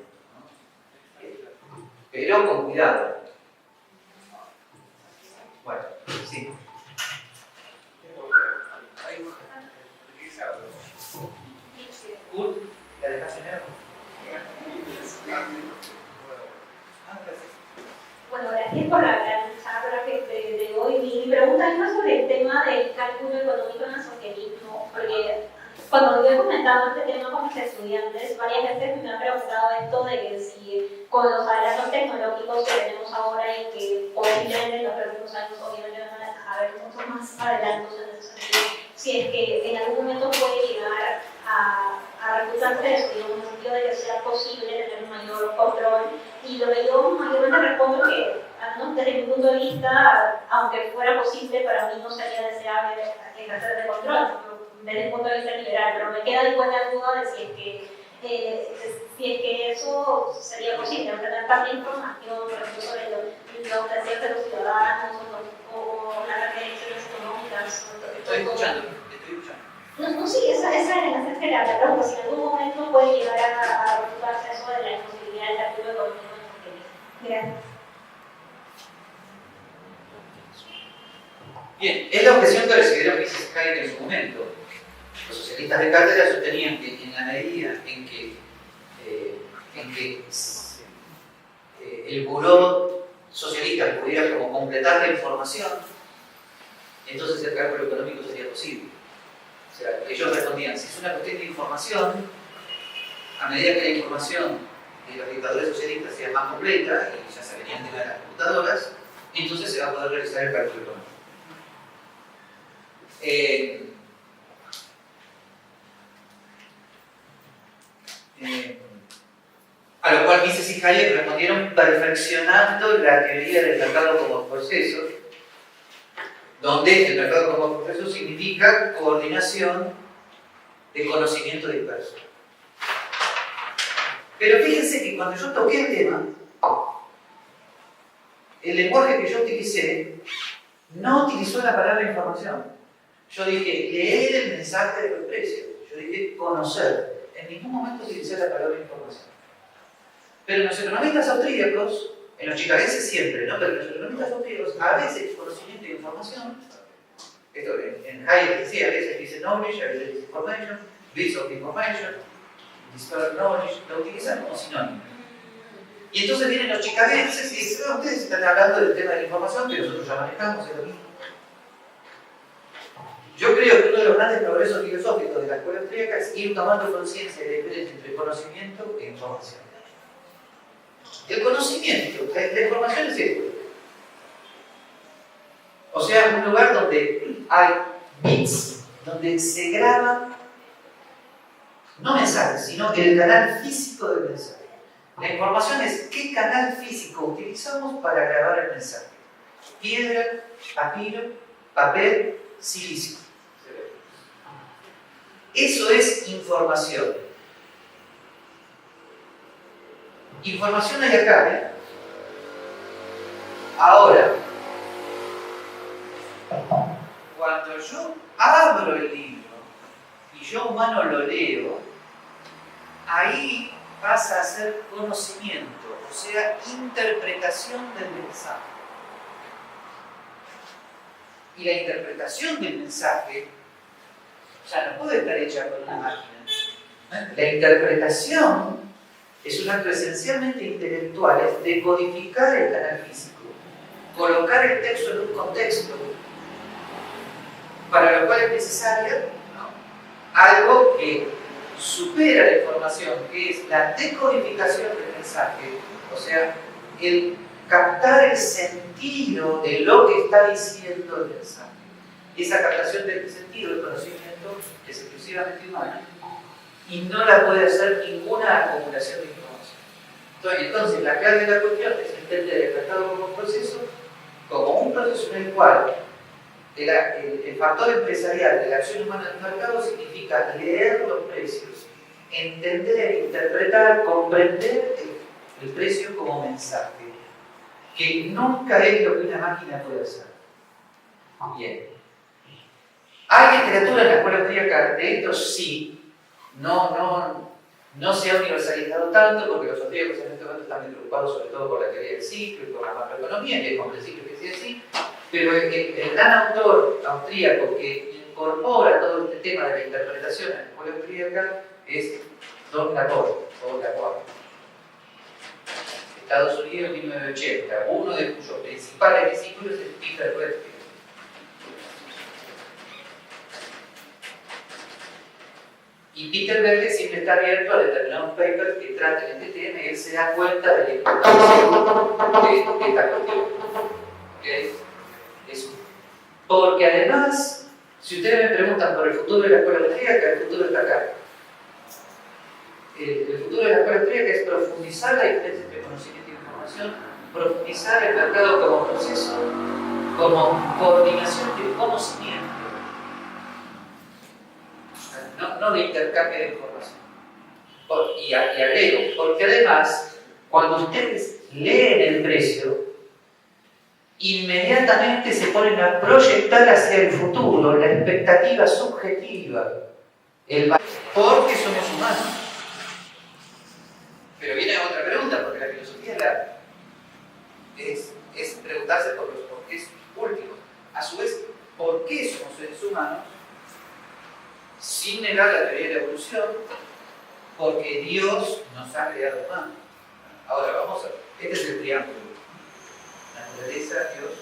Speaker 5: Pero con cuidado. Bueno, sí. ¿La dejaste en
Speaker 6: Bueno, gracias por la charla de hoy. Mi pregunta es más sobre el tema del cálculo económico en el socialismo, porque cuando yo he comentado este tema con mis estudiantes, varias veces me han preguntado esto de que si con los adelantos tecnológicos que tenemos ahora y que posiblemente en los próximos años obviamente van a haber muchos más adelantos en ese sentido, si es que en algún momento puede llegar a refutarse esto, digamos, en el sentido de que sea posible tener un mayor control. Y lo que yo mayormente respondo que, al menos desde mi punto de vista, aunque fuera posible, para mí no sería deseable ejercer de control, desde el punto de vista liberal, pero me queda igual la duda de si es que eso sería posible, tener tanta información, por ejemplo, sobre los deseos de los ciudadanos o las referencias económicas.
Speaker 5: Estoy escuchando.
Speaker 6: No, sí, esa es la general, la pregunta, si en algún momento puede llegar a refutarse eso de la imposibilidad del cálculo económico en el socialismo. Gracias.
Speaker 5: Bien, es la objeción que recibieron Mises Hayek en su momento. Los socialistas de cátedra sostenían que en la medida en que el buró socialista pudiera como completar la información, entonces el cálculo económico sería posible. O sea, ellos respondían, si es una cuestión de información, a medida que la información de los dictadores socialistas sea más completa, y ya se venían de las computadoras, entonces se va a poder realizar el cálculo económico. A lo cual Mises y Hayek respondieron perfeccionando la teoría del mercado como proceso, donde el mercado como proceso significa coordinación de conocimiento disperso. Pero fíjense que cuando yo toqué el tema, el lenguaje que yo utilicé no utilizó la palabra información. Yo dije leer el mensaje de los precios. Yo dije conocer. En ningún momento utilicé la palabra información. Pero en los economistas austríacos, en los chicagenses siempre, ¿no? Pero en los economistas austríacos, a veces conocimiento e información, esto en Hayek decía, a veces dice knowledge, a veces dice information, bits of information, disparate knowledge, lo utilizan como sinónimo. Y entonces vienen los chicagenses y dicen, no, ustedes están hablando del tema de la información que nosotros ya manejamos, es lo mismo. Yo creo que uno de los grandes progresos filosóficos de la escuela austríaca es ir tomando conciencia de la diferencia entre conocimiento e información. El conocimiento, la información es esto. O sea, un lugar donde hay bits, donde se graban, no mensajes, sino el canal físico del mensaje. La información es qué canal físico utilizamos para grabar el mensaje. Piedra, papiro, papel, silicio. Eso es información. Información hay acá, ¿eh? Ahora, cuando yo abro el libro y yo humano lo leo, ahí pasa a ser conocimiento, o sea, interpretación del mensaje. Y la interpretación del mensaje ya no puede estar hecha por una máquina. La interpretación es un acto esencialmente intelectual, es decodificar el canal físico, colocar el texto en un contexto, para lo cual es necesario, ¿no?, algo que supera la información, que es la decodificación del mensaje, o sea, el captar el sentido de lo que está diciendo el mensaje. Y esa captación del sentido del conocimiento es exclusivamente humana y no la puede hacer ninguna acumulación de información. Entonces, la clave de la cuestión es entender el mercado como proceso, como un proceso en el cual el factor empresarial de la acción humana del mercado significa leer los precios, entender, interpretar, comprender el precio como mensaje, que nunca es lo que una máquina puede hacer. Bien. ¿Hay literatura en la escuela austríaca de esto? Sí. No se ha universalizado tanto porque los austríacos en este momento están muy preocupados sobre todo por la teoría del ciclo y por la macroeconomía, y es comprensible que sea así. Pero el gran autor austríaco que incorpora todo este tema de la interpretación en la escuela austríaca es Don Laporte, Estados Unidos, 1980, uno de cuyos principales discípulos es Peter Redfield. Y Peter Redfield siempre está abierto a determinados papers que traten este tema y él se da cuenta de la importancia de esta cuestión. ¿Okay? Eso. Porque además, si ustedes me preguntan por el futuro de la escuela austríaca, el futuro está acá. El futuro de la escuela austríaca es profundizar la diferencia entre conocimiento y información, profundizar el mercado como proceso, como coordinación de conocimiento, no de intercambio de información. Y agrego, porque además, cuando ustedes leen el precio, inmediatamente se ponen a proyectar hacia el futuro la expectativa subjetiva, porque somos humanos. Pero viene otra pregunta, porque la filosofía es preguntarse por los porqués últimos. A su vez, ¿por qué somos seres humanos? Sin negar la teoría de la evolución, porque Dios nos ha creado humanos. Ahora vamos a ver, este es el triángulo. Naturaleza, Dios,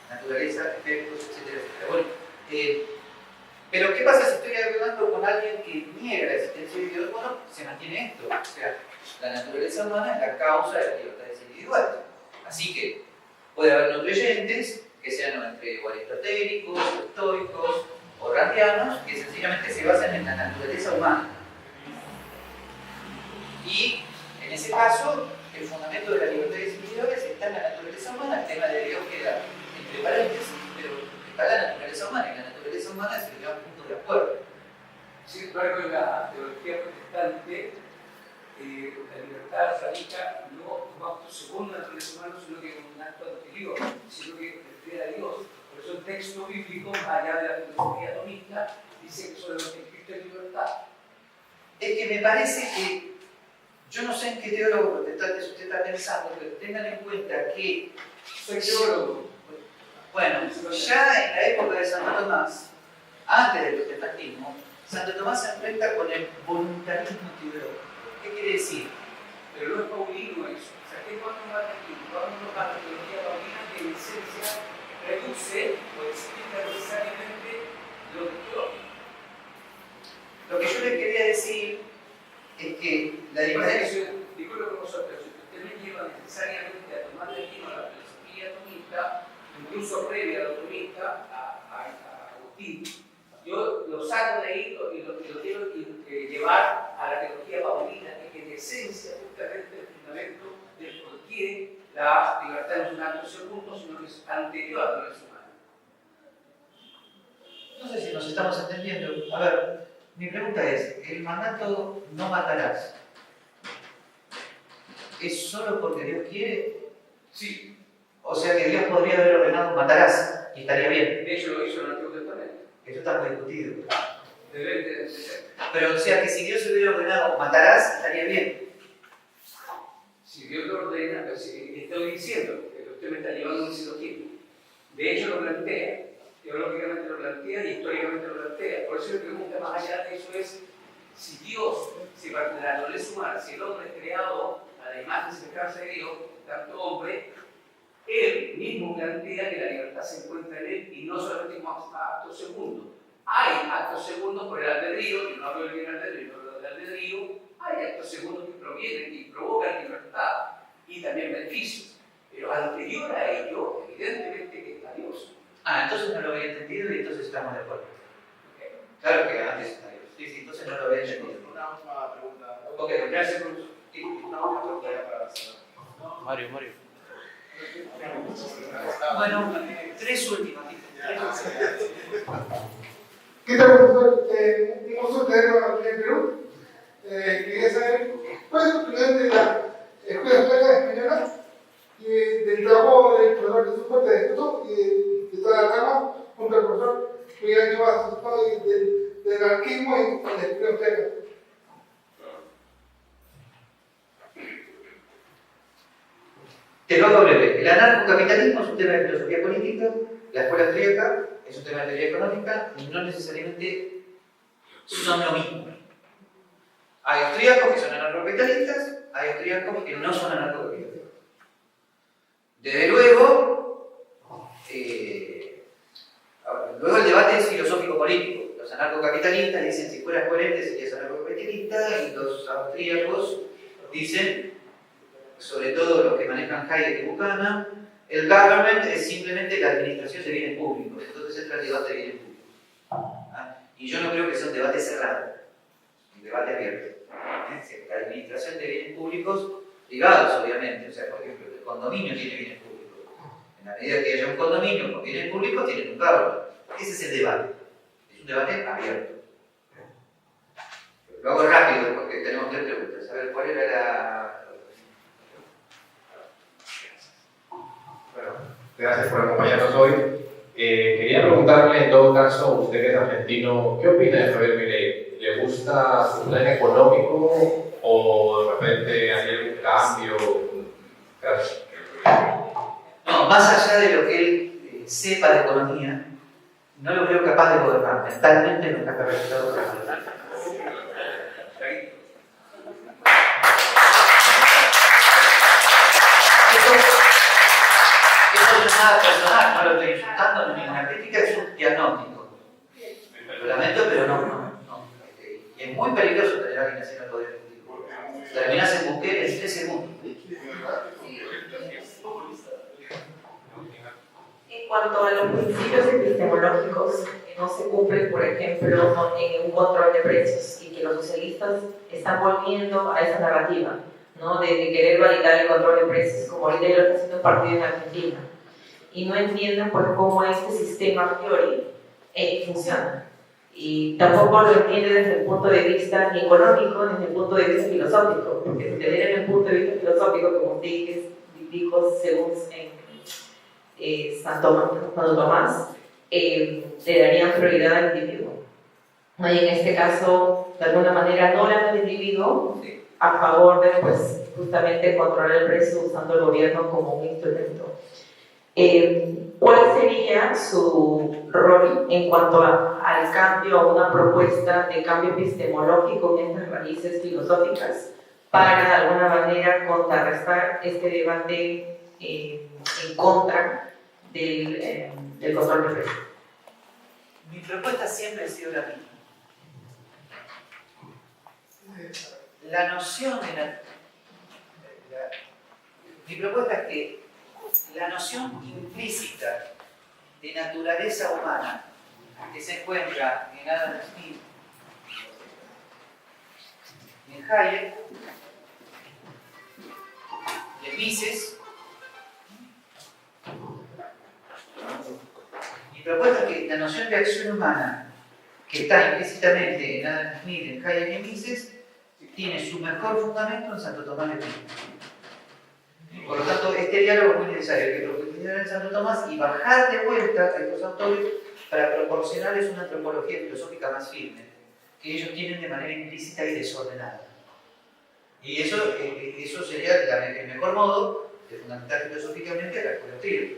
Speaker 5: naturaleza, efectos, etcétera, etcétera. Bueno, pero ¿qué pasa si estoy hablando con alguien que niega la existencia de Dios? Bueno, se mantiene esto. O sea, la naturaleza humana es la causa de las libertades individuales. Así que puede haber no creyentes que sean entre aristotélicos, estoicos o randianos, que sencillamente se basan en la naturaleza humana. Y en ese caso, el fundamento de las libertades individuales está en la naturaleza humana. El tema de Dios queda entre paréntesis. está la naturaleza humana, y la naturaleza humana es el gran punto de acuerdo.
Speaker 7: Sin embargo, en la teología protestante, la libertad radica no como acto según la naturaleza humana, sino que como un acto anterior, sino que refiere a Dios. Por eso el texto bíblico, más allá de la filosofía atomista, dice que solamente en Cristo hay libertad.
Speaker 5: Es que me parece que, yo no sé en qué teólogo protestante usted está pensando, pero tengan en cuenta que,
Speaker 7: Soy teólogo.
Speaker 5: bueno, ya en la época de Santo Tomás, antes del protestantismo, Santo Tomás se enfrenta con el voluntarismo teológico. ¿Qué quiere decir?
Speaker 7: Pero no es paulino eso. O sea, ¿qué es cuando va aquí? Cuando va la teología paulina, que en esencia reduce o explica necesariamente lo teológico.
Speaker 5: Lo que yo le quería decir es que la diferencia...
Speaker 7: Disculpe con vosotros, si usted me lleva necesariamente a tomar de vino la filosofía atomista, incluso previa a la atomista, a Agustín, yo lo saco de ahí y lo quiero llevar a la teología paulina, que en esencia justamente el fundamento del por qué la libertad no es un acto segundo, sino que es anterior a la naturaleza humana.
Speaker 5: No sé si nos estamos entendiendo. A ver, mi pregunta es, ¿el mandato no matarás es solo porque Dios quiere?
Speaker 7: Sí,
Speaker 5: O sea que Dios podría haber ordenado matarás y estaría bien.
Speaker 7: de hecho lo hizo en el Antiguo Testamento.
Speaker 5: Eso está muy discutido.
Speaker 7: Debe de ser.
Speaker 5: Pero o sea que si Dios hubiera ordenado matarás, estaría bien.
Speaker 7: Si Dios lo ordena, pues, estoy diciendo que usted me está llevando un silogismo. De hecho lo plantea, teológicamente lo plantea y históricamente lo plantea. Por eso mi pregunta más allá de eso es, si Dios, si la naturaleza humana, si el hombre es creado a la imagen y semejanza de Dios, tanto hombre, él mismo plantea que la libertad se encuentra en él y no solamente como acto segundo. Hay actos segundos por el albedrío, y no hablo del libre albedrío, no hablo del albedrío, hay actos segundos que provienen y provocan libertad y también beneficios. Pero anterior a ello, evidentemente que está Dios.
Speaker 5: Ah, entonces no lo había entendido y entonces estamos de acuerdo.
Speaker 7: ¿Okay?
Speaker 5: Claro que antes está Dios. Sí, sí, entonces no lo había entendido.
Speaker 3: Una última pregunta.
Speaker 5: Ok, gracias por su...
Speaker 3: Una última pregunta ya para cerrar.
Speaker 2: Mario.
Speaker 5: Bueno, tres últimas.
Speaker 8: ¿Qué tal, profesor? Un gusto tenerlo aquí en Perú. Quería saber cuál es su opinión de la Escuela Sueca Española y del trabajo del profesor Jesús Fuerte de Escuto y de toda la cama junto al profesor Miguel Llevas del anarquismo y la Escuela Sueca.
Speaker 5: Te lo hago breve. El anarcocapitalismo es un tema de filosofía política, la escuela austríaca es un tema de teoría económica y no necesariamente son lo mismo. Hay austríacos que son anarcocapitalistas, hay austríacos que no son anarcocapitalistas. Desde luego, luego el debate es filosófico-político. Los anarcocapitalistas dicen si fueras coherente serías anarcocapitalista y los austríacos dicen, sobre todo los que manejan Hayek y Buchanan, el government es simplemente la administración de bienes públicos, entonces entra el debate de bienes públicos. Y yo no creo que sea un debate cerrado, un debate abierto. La administración de bienes públicos privados, obviamente, o sea, por ejemplo, el condominio tiene bienes públicos. En la medida que haya un condominio con bienes públicos, tienen un government. Ese es el debate. Es un debate abierto. Lo hago rápido porque tenemos tres preguntas. A ver, ¿cuál era la...?
Speaker 9: Bueno, gracias por acompañarnos hoy. Quería preguntarle, en todo caso, usted que es argentino, ¿qué opina de Javier Milei? ¿Le gusta su plan económico o de repente hay algún cambio? Gracias.
Speaker 5: No, más allá de lo que él sepa de economía, no lo creo capaz de gobernar. Mentalmente no está capacitado para gobernar. Esto no es nada personal, no lo estoy insultando ni ninguna crítica, es un diagnóstico. Lo lamento, pero no. Y es muy peligroso tener a alguien así en el poder político. Terminás en Bukele en 3 segundos.
Speaker 10: En cuanto a los principios epistemológicos que no se cumplen, por ejemplo, en un control de precios y que los socialistas están volviendo a esa narrativa, ¿no? de querer validar el control de precios, como ahorita lo está haciendo un partido en Argentina. y no entienden pues cómo este sistema a priori funciona. Y tampoco lo entiende desde el punto de vista ni económico ni desde el punto de vista filosófico, porque si te dieran el punto de vista filosófico, como dijo según Santo Tomás, le darían prioridad al individuo. Y en este caso, de alguna manera, no le dan al individuo a favor de pues, justamente controlar el precio usando el gobierno como un instrumento. ¿Cuál sería su rol en cuanto al cambio, a una propuesta de cambio epistemológico en estas raíces filosóficas para de alguna manera contrarrestar este debate en contra del control del precio?
Speaker 5: Mi propuesta siempre ha sido la misma. La noción de mi propuesta es que la noción implícita de naturaleza humana que se encuentra en Adam Smith y en Hayek y en Mises, mi propuesta es que la noción de acción humana que está implícitamente en Adam Smith, en Hayek y en Mises tiene su mejor fundamento en Santo Tomás de Aquino. Por lo tanto, este diálogo es muy necesario, hay que profundizar en Santo Tomás y bajar de vuelta a estos autores para proporcionarles una antropología filosófica más firme, que ellos tienen de manera implícita y desordenada. Y eso sería el mejor modo de fundamentar filosóficamente a la escuela austríaca.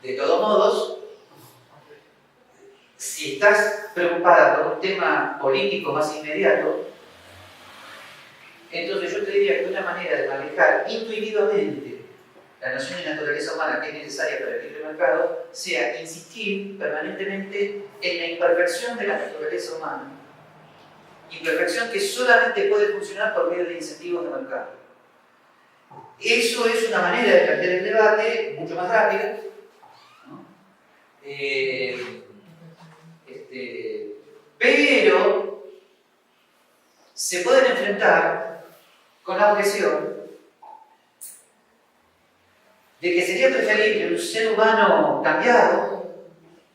Speaker 5: De todos modos, si estás preocupada por un tema político más inmediato, entonces yo te diría que una manera de manejar intuitivamente la noción de naturaleza humana que es necesaria para el libre mercado sea insistir permanentemente en la imperfección de la naturaleza humana. Imperfección que solamente puede funcionar por medio de incentivos de mercado. Eso es una manera de plantear el debate mucho más rápida, ¿no? Pero se pueden enfrentar con la objeción de que sería preferible un ser humano cambiado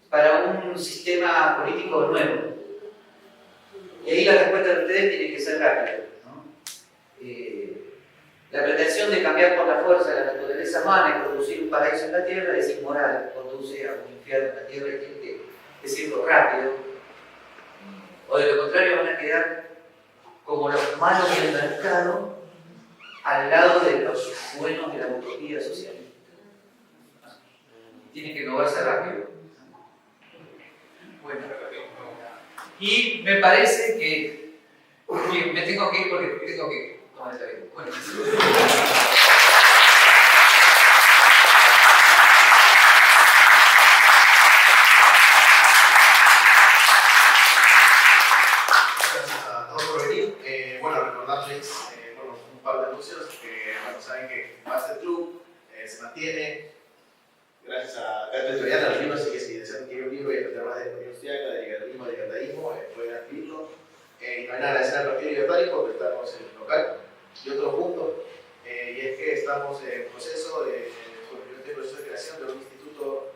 Speaker 5: para un sistema político nuevo. Y ahí la respuesta de ustedes tiene que ser rápida, ¿no? La pretensión de cambiar por la fuerza la naturaleza humana y producir un paraíso en la tierra es inmoral, conduce a un infierno en la tierra y tiene que decirlo rápido. O de lo contrario van a quedar como los malos del mercado al lado de los buenos de la utopía socialista. Tienen que moverse rápido. Bueno, y me parece que me tengo que ir porque tengo que tomar esta vida. Bueno.
Speaker 3: Recordarles un par de anuncios que saben que Master Club se mantiene gracias a Cátedra Editorial, a los libros, así que si desean adquirir un libro y aprender más de economía austriaca, de libertarismo, pueden adquirirlo. Y también agradecer al Partido Libertario porque estamos en el local. Y otro punto, y es que estamos en proceso de creación de un instituto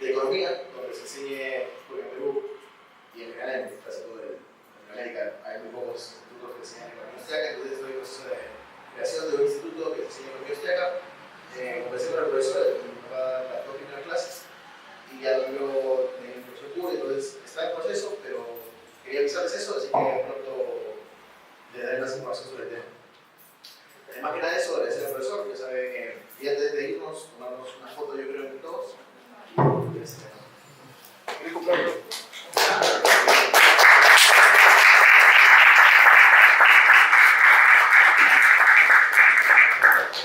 Speaker 3: de economía donde se enseñe, porque en Perú y en general en casi todo América hay muy pocos institutos que enseñan economía austriaca, entonces estoy en proceso de creación de un instituto que enseñe economía austriaca. Conversé con el profesor y nos va a dar las 2 primeras clases y ya lo vio en el profesor Pure, entonces está en proceso, pero quería avisarles eso, así que pronto les daré más información sobre el tema. Más que nada eso, agradecer al profesor, que sabe que y antes de irnos, tomarnos una foto yo